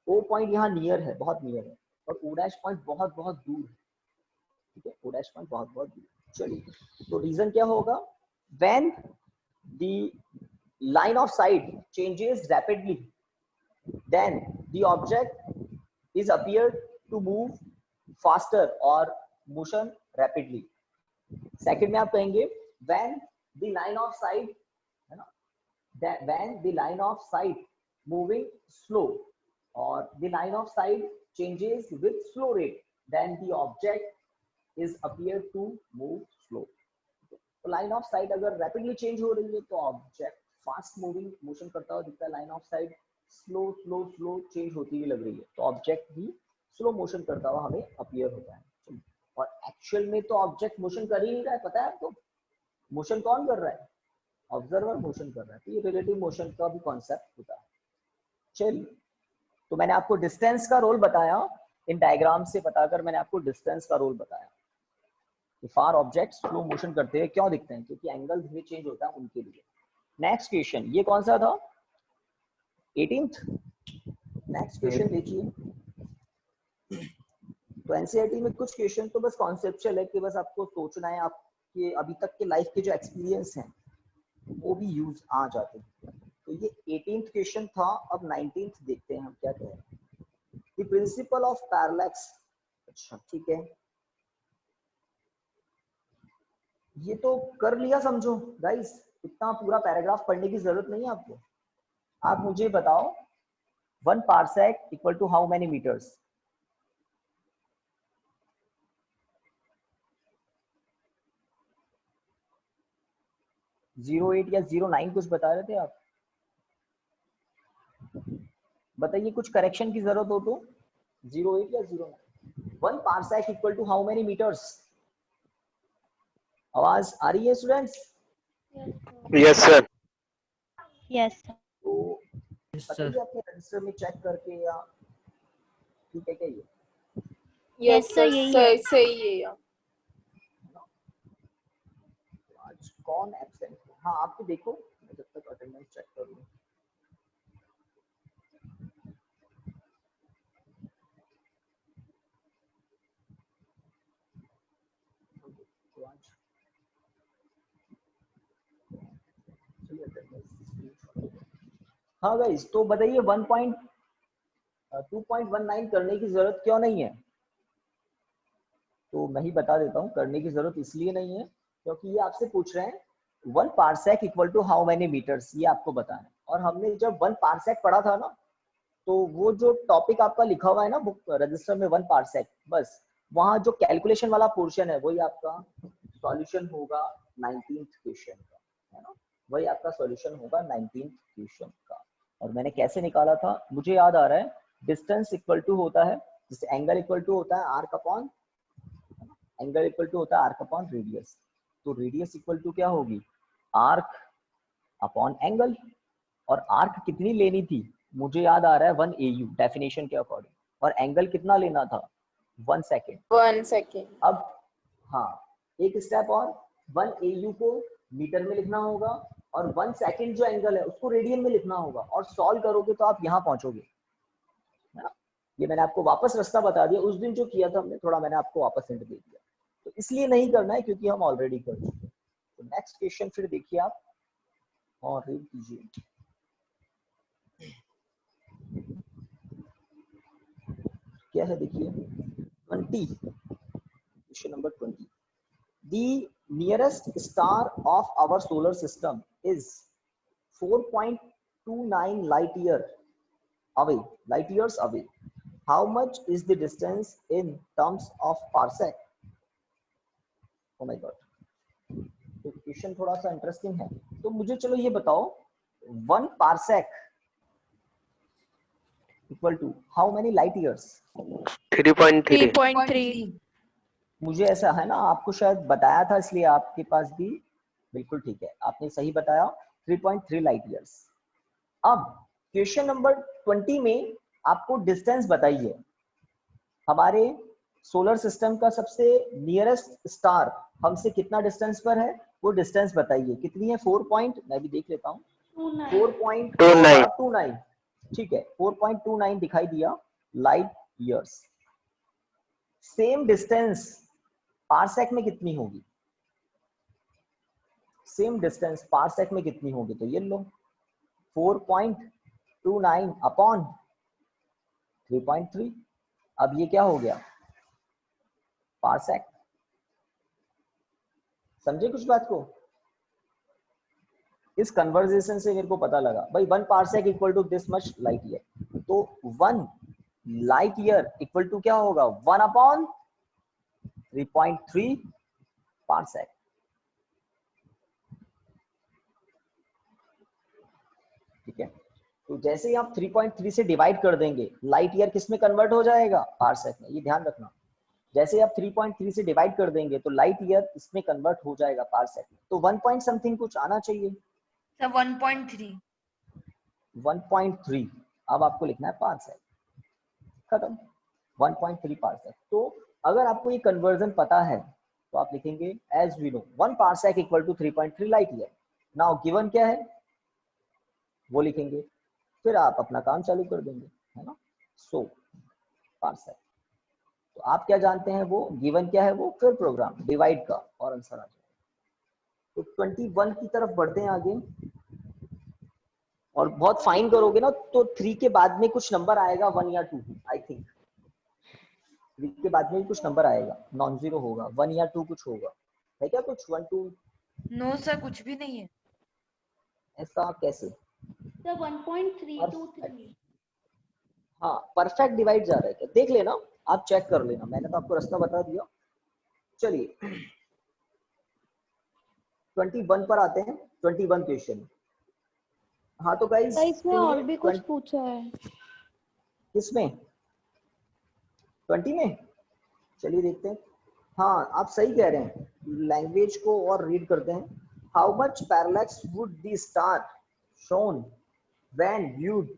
O पॉइंट यहाँ नियर है, बहुत नियर है, और O डैश पॉइंट बहुत बहुत दूर है। ठीक है, O डैश पॉइंट बहुत बहुत दूर। चलिए, तो रीजन क्या होगा? When the line of sight changes rapidly, then the object is appeared to move faster or motion rapidly. Second में आप कहेंगे when the line of sight, है ना, when the line of sight moving slow or the line of sight changes with slow rate, then the object is appeared to move slow. तो लाइन ऑफ साइट अगर रैपिडली चेंज हो रही है तो ऑब्जेक्ट फास्ट मूविंग मोशन करता हुआ दिखता है। Line of site slow slow slow change होती हुई लग रही है तो ऑब्जेक्ट भी स्लो मोशन करता हुआ हमें अपीयर होता है। और एक्चुअल में तो ऑब्जेक्ट मोशन कर ही नहीं रहा है, पता है आपको? मोशन कौन कर रहा है? ऑब्जर्वर मोशन कर रहा है। तो ये रिलेटिव मोशन का भी कॉन्सेप्ट होता है। चलिए, तो मैंने आपको डिस्टेंस का रोल बताया, इन डायग्राम से बताकर मैंने आपको डिस्टेंस का रोल बताया। फार ऑब्जेक्ट्स स्लो मोशन करते हुए क्यों दिखते हैं? क्योंकि एंगल धीरे चेंज होता है उनके लिए। नेक्स्ट क्वेश्चन, ये कौन सा था? 18th। नेक्स्ट क्वेश्चन देखिए। तो एनसीईआरटी में कुछ क्वेश्चन तो बस कॉन्सेप्चुअल है कि बस आपको सोचना है, आपके अभी तक के लाइफ के जो एक्सपीरियंस हैं वो भी यूज आ जाते हैं। तो ये 18th क्वेश्चन था। अब 19th देखते हैं हम क्या कह रहे हैं। The principle of parallax. अच्छा ठीक है, ये तो कर लिया समझो गाइस, इतना पूरा पैराग्राफ पढ़ने की जरूरत नहीं है आपको। आप मुझे बताओ 1 parsec equal to how many metres? Zero 8 या 09 कुछ बता रहे थे आप, बताइए। कुछ करेक्शन की जरूरत हो तो 08 या 09। 1 parsec equal to how many metres? आवाज आ रही है स्टूडेंट्स? Yes sir. यस तो Yes, बताइए sir. अपने रजिस्टर में चेक करके, या ठीक है क्या ये? यस sir, सर, यही सही है। सही है यार। आज कौन एब्सेंट है? हाँ आप तो देखो, मैं जब तक अटेंडेंस चेक कर लूं। तो आज हाँ गाइस, तो बताइए 2.19 करने की जरूरत क्यों नहीं है? तो मैं ही बता देता हूँ, करने की जरूरत इसलिए नहीं है क्योंकि ये आपसे पूछ रहे हैं 1 parsec equal to how many metres, ये आपको बताना है। और हमने जब 1 पार्सेक पढ़ा था ना, तो वो जो टॉपिक आपका लिखा हुआ है ना बुक रजिस्टर में 1 पार्सेक, बस वहाँ जो कैलकुलेशन वाला पोर्शन है वही आपका सॉल्यूशन होगा 19th क्वेश्चन का, है ना? वही आपका सॉल्यूशन होगा 19th क्वेश्चन का। और मैंने कैसे निकाला था मुझे याद आ रहा है, डिस्टेंस इक्वल टू होता है, जैसे एंगल इक्वल टू होता है arc upon, angle equal to होता है आर्क अपॉन रेडियस। तो रेडियस इक्वल टू क्या होगी, आर्क अपॉन एंगल। और आर्क कितनी लेनी थी, मुझे याद आ रहा है 1 AU डेफिनेशन के अकॉर्डिंग, और एंगल कितना लेना था 1 सेकेंड। 1 सेकेंड। अब हाँ, एक स्टेप और, 1 AU को मीटर में लिखना होगा और 1 सेकेंड जो एंगल है उसको रेडियन में लिखना होगा, और सॉल्व करोगे तो आप यहाँ पहुंचोगे, है ना? ये मैंने आपको वापस रास्ता बता दिया, उस दिन जो किया था हमने थोड़ा मैंने आपको वापस हिंट दे दिया, तो इसलिए नहीं करना है क्योंकि हम ऑलरेडी कर चुके। तो नेक्स्ट क्वेश्चन फिर देखिए आप और रीड कीजिए। क्या है देखिए 20, question number 20। The nearest star of our solar system is 4.29 light years away. How much is the distance in terms of parsec? Oh my god, तो क्वेश्चन थोड़ा सा इंटरेस्टिंग है। तो मुझे चलो ये बताओ 1 parsec equal to how many light years? 3.3 3.3। मुझे ऐसा है ना, आपको शायद बताया था इसलिए आपके पास भी बिल्कुल ठीक है, आपने सही बताया 3.3 लाइट ईयर्स। अब क्वेश्चन नंबर 20 में आपको डिस्टेंस बताइए, हमारे सोलर सिस्टम का सबसे नियरेस्ट स्टार हमसे कितना डिस्टेंस पर है, वो डिस्टेंस बताइए कितनी है। 4 पॉइंट, मैं भी देख लेता हूँ, 4.29, ठीक है 4.29 दिखाई दिया light years. Same distance parsec में कितनी होगी, सेम डिस्टेंस पारसेक में कितनी होगी, तो ये लो 4.29 अपॉन 3.3। अब ये क्या हो गया पारसेक, समझे कुछ बात को? इस कन्वर्सेशन से मेरे को पता लगा भाई 1 parsec equal to this much light year, तो 1 लाइट ईयर इक्वल टू क्या होगा 1 अपॉन 3.3 पारसेक। ठीक है, तो जैसे ही आप 3.3 से डिवाइड कर देंगे, लाइट ईयर किस में कन्वर्ट हो जाएगा, पारसेक में, ये ध्यान रखना। जैसे आप 3.3 से डिवाइड कर देंगे तो लाइट ईयर इसमें कन्वर्ट हो जाएगा पारसेक में, तो 1 पॉइंट समथिंग कुछ आना चाहिए। सर 1.3। 1.3 अब आपको लिखना है पारसेक, खत्म 1.3 पारसेक। तो अगर आपको ये कन्वर्जन पता है तो आप लिखेंगे as we know 1 parsec equal to 3.3 light year. Now given क्या है वो लिखेंगे, फिर आप अपना काम चालू कर देंगे, है ना। सो पारसेक, तो आप क्या जानते हैं, वो गिवन क्या है वो, फिर प्रोग्राम डिवाइड का और आंसर आ जाएगा। तो 21 की तरफ बढ़ते हैं आगे, और बहुत फाइन करोगे ना तो 3 के बाद में कुछ नंबर आएगा 1 या 2, आई थिंक 3 के बाद में कुछ नंबर आएगा, नॉन जीरो होगा, 1 या 2 कुछ होगा, है क्या कुछ 1 2? नो सर कुछ भी नहीं है। ऐसा कैसे? सर 1.323। हाँ परफेक्ट डिवाइड जा रहा है क्या, देख लेना, आप चेक कर लेना, मैंने तो आपको रास्ता बता दिया। चलिए 21 पर आते हैं, 21 क्वेश्चन। हाँ तो गाइस इसमें और भी कुछ पूछा है। किसमें, 20 में? चलिए देखते हैं। हाँ आप सही कह रहे हैं, लैंग्वेज को और रीड करते हैं। How much parallax would the star shown when viewed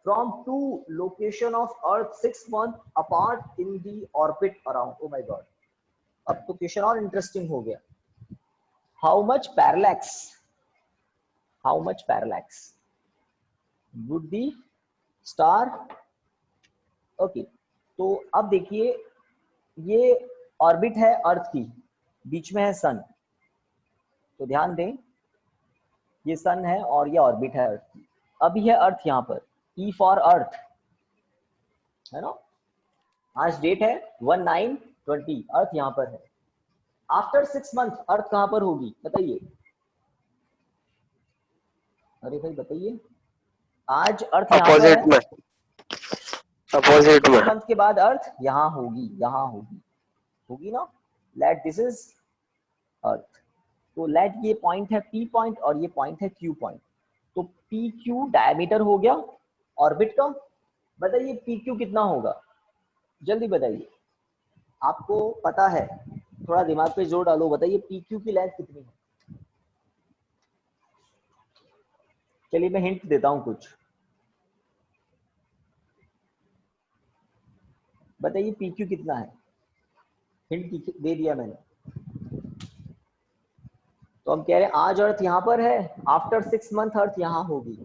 from two location of earth 6 months apart in the orbit around? Oh my god, अब तो क्वेश्चन और इंटरेस्टिंग हो गया। how much parallax would the star, okay तो अब देखिए ये ऑर्बिट है अर्थ की, बीच में है सन, तो ध्यान दें ये सन है और ये ऑर्बिट है अर्थ की। अब ये अर्थ यहाँ पर, E फॉर अर्थ है ना। आज डेट है 1920, अर्थ यहाँ पर है। आफ्टर 6 मंथ अर्थ कहाँ पर होगी बताइए? अरे भाई बताइए, आज अर्थ यहाँ पर अपोजिट है, में, अपोजिट 6 में। मंथ के बाद अर्थ यहाँ होगी, यहाँ होगी, होगी ना। Let this is earth. तो लेट ये पॉइंट है P पॉइंट और ये पॉइंट है Q पॉइंट। तो PQ डायमीटर हो गया ऑर्बिट का। बताइए PQ कितना होगा, जल्दी बताइए, आपको पता है, थोड़ा दिमाग पे जोर डालो, बताइए PQ की लेंथ कितनी है? चलिए मैं हिंट देता हूं कुछ, बताइए PQ कितना है? हिंट दे दिया मैंने। तो हम कह रहे हैं आज अर्थ यहाँ पर है, आफ्टर 6 मंथ अर्थ यहाँ होगी।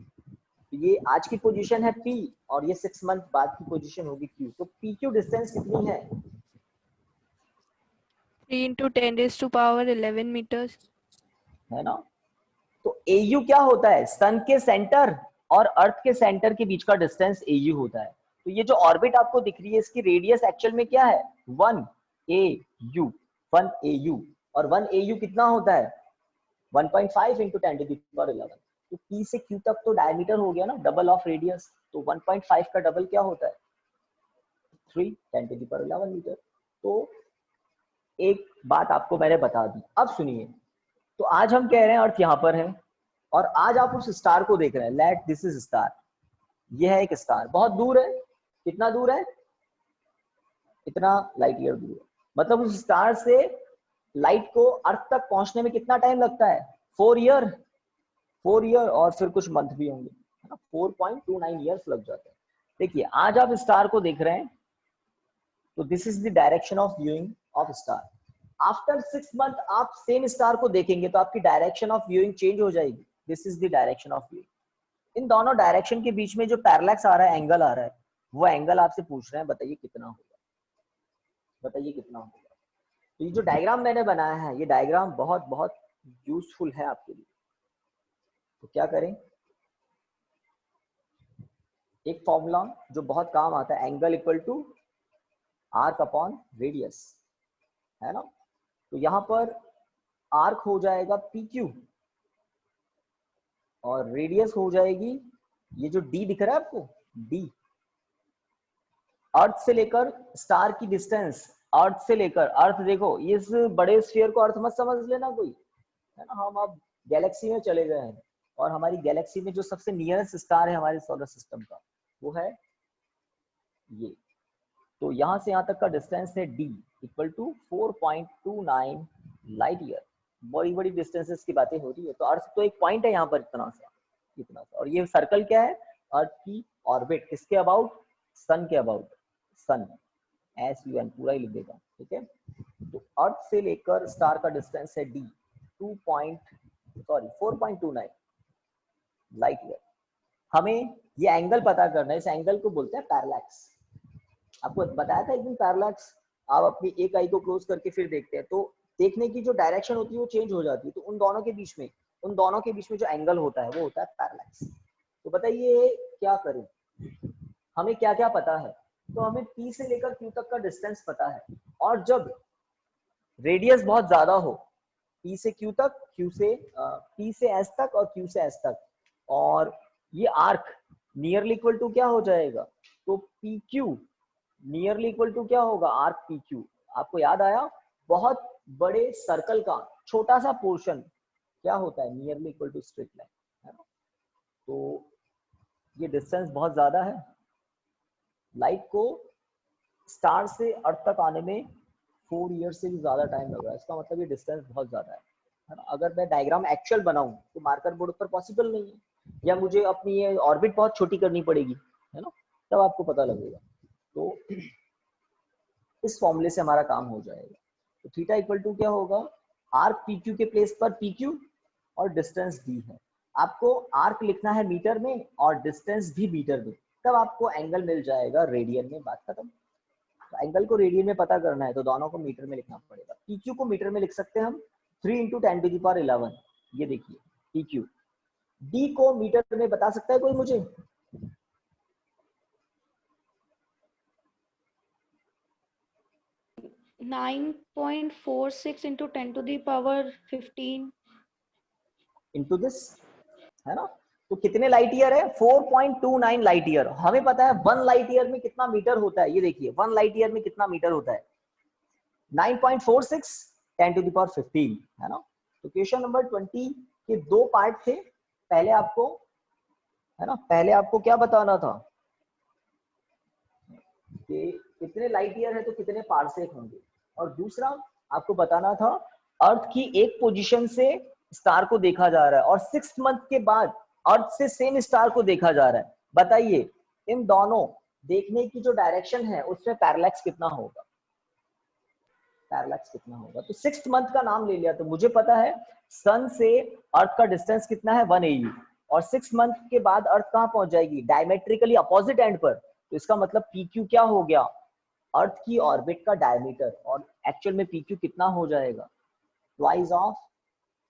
तो ये आज की पोजीशन है P और ये 6 मंथ बाद की पोजीशन होगी Q। तो PQ डिस्टेंस कितनी है? 3 into 10 raised to power 11 meters. है ना। तो AU क्या होता है? सन के सेंटर और अर्थ के सेंटर के बीच का डिस्टेंस AU होता है। तो ये जो ऑर्बिट आपको दिख रही है इसकी रेडियस एक्चुअल में क्या है? 1 AU। और 1 AU कितना होता है? 1.5 into 10⁻11। तो P से Q तक तो डायमीटर हो गया ना, डबल ऑफ रेडियस। तो 1.5 का डबल क्या होता है? 3 10⁻11 मीटर। तो एक बात आपको मैंने बता दी, अब सुनिए। तो आज हम कह रहे हैं अर्थ यहाँ पर है और आज आप उस स्टार को देख रहे हैं, लेट दिस इज स्टार। ये है एक स्टार, बहुत दूर है। कितना दूर है? इतना लाइट ईयर दूर है। मतलब उस स्टार से लाइट को अर्थ तक पहुंचने में कितना टाइम लगता है? 4 ईयर। 4 ईयर और फिर कुछ मंथ भी होंगे, है ना। 4.29 ईयर्स लग जाते हैं। देखिए आज आप स्टार को देख रहे हैं, तो this is the direction of viewing of star. After 6 month आप सेम स्टार को देखेंगे तो आपकी डायरेक्शन ऑफ व्यूइंग चेंज हो जाएगी। This is the direction of viewing. इन दोनों डायरेक्शन के बीच में जो पैरेलैक्स आ रहा है, एंगल आ रहा है, वो एंगल आपसे पूछ रहे हैं, बताइए कितना होगा, बताइए कितना होगा। तो ये जो डायग्राम मैंने बनाया है, ये डायग्राम बहुत बहुत यूजफुल है आपके लिए। तो क्या करें, एक फॉर्मूला जो बहुत काम आता है, angle equal to arc upon radius, है ना। तो यहां पर आर्क हो जाएगा PQ और रेडियस हो जाएगी, ये जो D दिख रहा है आपको, D। अर्थ से लेकर स्टार की डिस्टेंस, अर्थ से लेकर, अर्थ देखो इस बड़े स्फीयर को अर्थ मत समझ लेना कोई, है ना। हम अब गैलेक्सी में चले गए हैं और हमारी गैलेक्सी में जो सबसे नियरेस्ट स्टार है हमारे सोलर सिस्टम का, वो है ये। तो यहां से यहां तक का डिस्टेंस है D equal to 4.29 light year. बड़ी बड़ी डिस्टेंसेस की बातें हो रही है। तो अर्थ तो एक पॉइंट है यहाँ पर, इतना सा इतना सा। और ये सर्कल क्या है? अर्थ की ऑर्बिट। किसके अबाउट? सन के अबाउट। सन, SUN पूरा ही लिख देगा, ठीक है। तो अर्थ से लेकर स्टार का डिस्टेंस है D 4.29 लाइट ईयर। हमें ये एंगल पता करना है, इस एंगल को बोलते हैं पैरेलैक्स। आपको बताया था एक दिन पैरेलैक्स, आप अपनी एक आई को क्लोज करके फिर देखते हैं तो देखने की जो डायरेक्शन होती है वो चेंज हो जाती है। तो उन दोनों के बीच में जो एंगल होता है वो होता है पैरेलैक्स। तो बताइए क्या करें, हमें क्या क्या पता है? तो हमें P से लेकर Q तक का डिस्टेंस पता है, और जब रेडियस बहुत ज्यादा हो, P से Q तक, P से S तक और Q से S तक, और ये आर्क नियरली इक्वल टू क्या हो जाएगा? तो PQ नियरली इक्वल टू क्या होगा? Arc PQ। आपको याद आया, बहुत बड़े सर्कल का छोटा सा पोर्शन क्या होता है? Nearly equal to straight line, है ना। तो ये डिस्टेंस बहुत ज्यादा है। लाइट को स्टार से अर्थ तक आने में 4 ईयर से भी ज्यादा टाइम लग रहा है। इसका मतलब ये डिस्टेंस बहुत ज्यादा है ना। अगर मैं डायग्राम एक्चुअल बनाऊं तो मार्कर बोर्ड पर पॉसिबल नहीं है, या मुझे अपनी ये ऑर्बिट बहुत छोटी करनी पड़ेगी, है ना, तब आपको पता लगेगा। तो इस फॉर्मूले से हमारा काम हो जाएगा। तो थीटा इक्वल टू क्या होगा? आर्क PQ के प्लेस पर PQ और डिस्टेंस D है। आपको आर्क लिखना है मीटर में और डिस्टेंस भी मीटर में, तब आपको एंगल मिल जाएगा रेडियन में। बात खत्म। तो एंगल को रेडियन में पता करना है तो दोनों को मीटर में लिखना पड़ेगा। PQ को मीटर में लिख सकते हैं हम 3 × 10⁻11। ये देखिए PQ डी को मीटर में बता सकता है कोई मुझे? Nine 9.46 into 10 to the power 15 into this, है ना? तो कितने लाइट ईयर है? 4.29 लाइट ईयर। हमें पता है 1 लाइट ईयर में कितना मीटर होता है, ये देखिए 1 लाइट ईयर में कितना मीटर होता है, 9.46 10 to the power 15, है ना? तो क्वेश्चन नंबर 20 के दो पार्ट थे। पहले आपको, है ना, पहले आपको क्या बताना था कि कितने लाइट ईयर है तो कितने पारसेक होंगे, और दूसरा आपको बताना था अर्थ की एक पोजीशन से स्टार को देखा जा रहा है और 6 मंथ के बाद अर्थ से सेम स्टार को देखा जा रहा है। बताइए इन दोनों देखने की जो डायरेक्शन है उसमें पैरेलैक्स कितना होगा? पैरेलैक्स कितना होगा? तो 6 मंथ का नाम ले लिया तो मुझे पता है सन से अर्थ का डिस्टेंस कितना है 1 AU, और 6 मंथ के बाद अर्थ कहां पहुंच जाएगी? डायमेट्रिकली अपोजिट एंड पर। तो इसका मतलब PQ क्या हो गया? अर्थ की ऑर्बिट का डायमीटर, और एक्चुअल में PQ कितना हो जाएगा? ट्वाइस ऑफ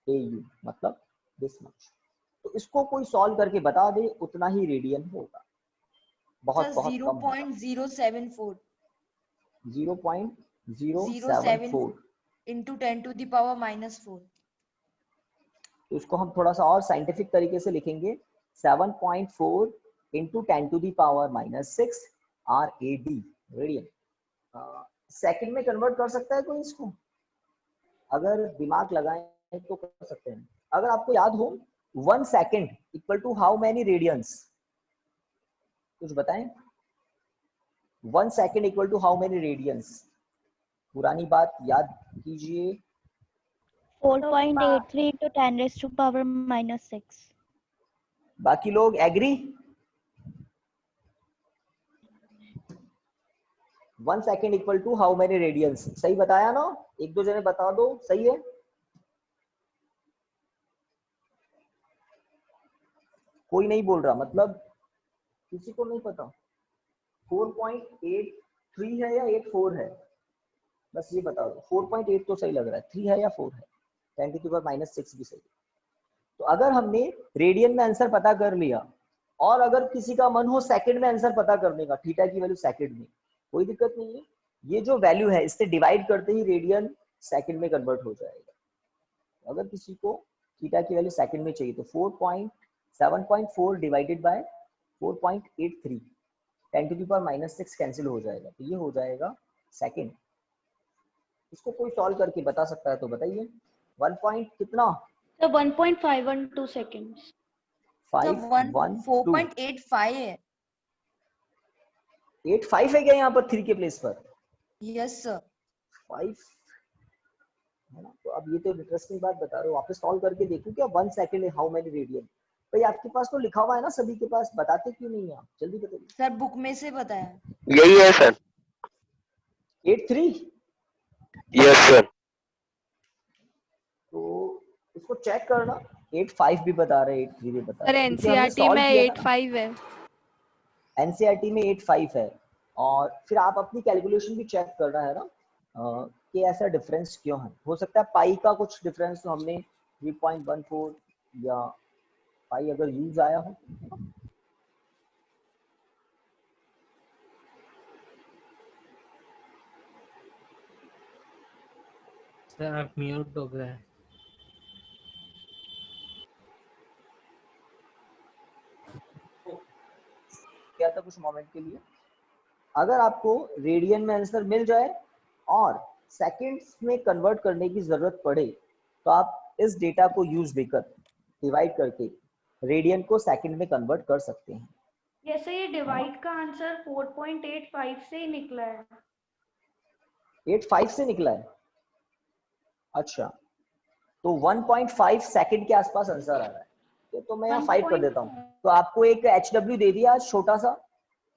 AU, मतलब दिस मच। तो इसको कोई सॉल्व करके बता दे उतना ही रेडियन होगा, बहुत बहुत कम होगा। 0.074 0.074 into 10 to the power -4। तो इसको हम थोड़ा सा और साइंटिफिक तरीके से लिखेंगे, 7.4 into 10 to the power -6 RAD, radian. Second में कन्वर्ट कर सकता है कोई इसको? अगर दिमाग लगाएं तो कर सकते हैं। अगर आपको याद हो 1 second equal to how many radians, कुछ बताएं? 1 second equal to how many radians? पुरानी बात याद कीजिए। 4.83 into 10 raised to power -6। बाकी लोग agree? 1 second equal to how many radians, सही बताया ना? एक दो जने बता दो, सही है? कोई नहीं बोल रहा, मतलब किसी को नहीं पता। 4.83 है या 84 है? बस ये बता दो। 4.8 तो सही लग रहा है, 3 है या 4 है? 10 to the power -6 भी सही है। तो अगर हमने रेडियन में आंसर पता कर लिया, और अगर किसी का मन हो सेकंड में आंसर पता करने का, थीटा की वैल्यू सेकंड में, कोई दिक्कत नहीं है। ये जो वैल्यू है इससे डिवाइड करते ही रेडियन सेकंड में कन्वर्ट हो जाएगा। अगर किसी को थीटा की वैल्यू सेकंड में चाहिए तो 7.4 divided by 4.83, 10 to the power -6 cancel हो जाएगा, तो ये हो जाएगा सेकंड। इसको कोई सॉल्व करके बता सकता है तो बताइए। 1 पॉइंट कितना? तो 1.512 seconds। 4.85 है। 85 है क्या यहाँ पर 3 के प्लेस पर? Yes sir. 5 है ना? तो अब ये तो इंटरेस्टिंग बात बता रहे हो, वापस सॉल्व करके देखो क्या 1 सेकंड है हाउ मेनी रेडियन। भाई आपके पास तो लिखा हुआ है ना, सभी के पास, बताते क्यों नहीं आप? जल्दी बताइए। सर बुक में से बताया। यही है सर। 83? Yes sir. तो इसको चेक करना, 85 भी बता रहे, 83 भी बता सर रहे। एनसीईआरटी में 85 है। एनसीईआरटी में 85 है, और फिर आप अपनी कैलकुलेशन भी चेक करना है ना कि ऐसा डिफरेंस क्यों है। हो सकता है पाई का कुछ डिफरेंस, तो हमने 3.14 या पाई अगर यूज आया हो। सर आप म्यूट हो गए। क्या था कुछ मोमेंट के लिए, अगर आपको रेडियन में आंसर मिल जाए और सेकंड्स में कन्वर्ट करने की जरूरत पड़े, तो आप इस डेटा को यूज देकर डिवाइड करके रेडियन को सेकंड में कन्वर्ट कर सकते हैं। जैसे ये डिवाइड का आंसर 4.85 से ही निकला है। 85 से निकला है? अच्छा, तो 1.5 सेकंड के आसपास आंसर आ रहा है। तो मैं यहाँ 5 कर देता हूँ। तो आपको एक HW दे दिया छोटा सा,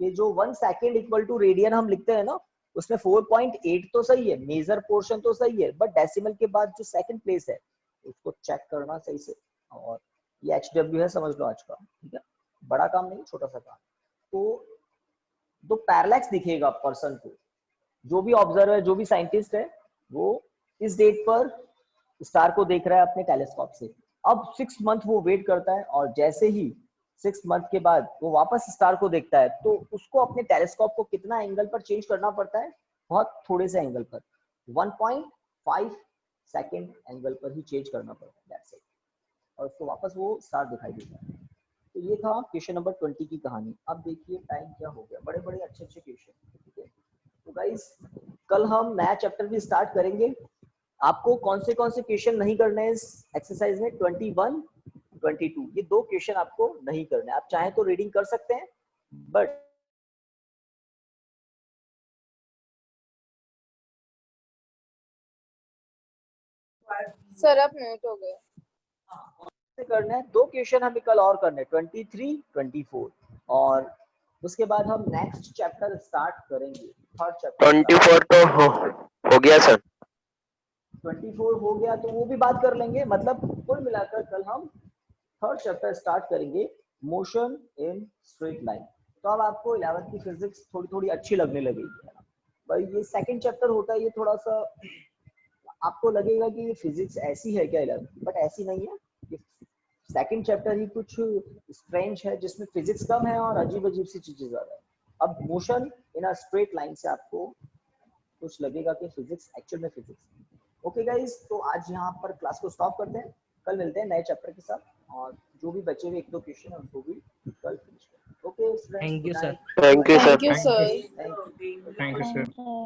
कि जो 1 सेकंड इक्वल टू रेडियन हम लिखते हैं ना, उसमें 4.8 तो सही है, मेजर पोर्शन तो सही है, बट डेसिमल के बाद जो सेकंड प्लेस है उसको चेक करना सही से। और ये HW है, समझ लो आज का, ठीक है? बड़ा काम नहीं, छोटा सा काम। तो पैरेलैक्स दिखेगा पर्सन को, जो भी ऑब्जर्वर है, जो भी साइंटिस्ट है, वो इस डेट पर स्टार को देख रहा है अपने टेलीस्कोप से, अब 6 मंथ वो वेट करता है और जैसे ही 6 मंथ के बाद वो वापस स्टार को देखता है तो उसको अपने टेलीस्कोप को कितना एंगल पर चेंज करना पड़ता है, बहुत थोड़े से एंगल पर, 1.5 सेकेंड एंगल पर ही चेंज करना पड़ता है, दैट्स इट, और उसको वापस वो स्टार दिखाई देता है। तो ये था क्वेश्चन नंबर 20 की कहानी। अब देखिए टाइम क्या हो गया, बड़े बड़े अच्छे अच्छे क्वेश्चन, ठीक है। तो गाइस कल हम नया चैप्टर भी स्टार्ट करेंगे। आपको कौन से क्वेश्चन नहीं करने हैं इस एक्सरसाइज में, 21, 22, ये 2 क्वेश्चन आपको नहीं करने। आप चाहे तो रीडिंग कर सकते हैं, बट सर आप म्यूट हो गए। करना है 2 क्वेश्चन हमें कल और करने, 23, 24, और उसके बाद हम नेक्स्ट चैप्टर स्टार्ट करेंगे, थर्ड चैप्टर। 24 तो हो गया सर। 24 हो गया तो वो भी बात कर लेंगे। मतलब कुल मिलाकर कल हम थर्ड चैप्टर स्टार्ट करेंगे, मोशन इन स्ट्रेट लाइन। तो अब आपको 11th की फिजिक्स थोड़ी थोड़ी अच्छी लगने लगेगी भाई। ये सेकंड चैप्टर होता है, ये थोड़ा सा आपको लगेगा कि ये फिजिक्स ऐसी है क्या 11th, बट ऐसी नहीं है। ये सेकंड चैप्टर ही कुछ स्ट्रेंज है, जिसमें फिजिक्स कम है और अजीब अजीब सी चीजें ज्यादा है। अब motion in a straight line से आपको कुछ लगेगा कि फिजिक्स एक्चुअल में फिजिक्स। ओके गाइस, तो आज यहाँ पर क्लास को स्टॉप करते हैं, कल मिलते हैं नए चैप्टर के साथ, और जो भी बचे हुए 1-2 क्वेश्चन है उनको भी कल फिनिश करेंगे। Okay friends, thank you sir. Thank you sir. Thank you sir. Thank you. Thank you sir.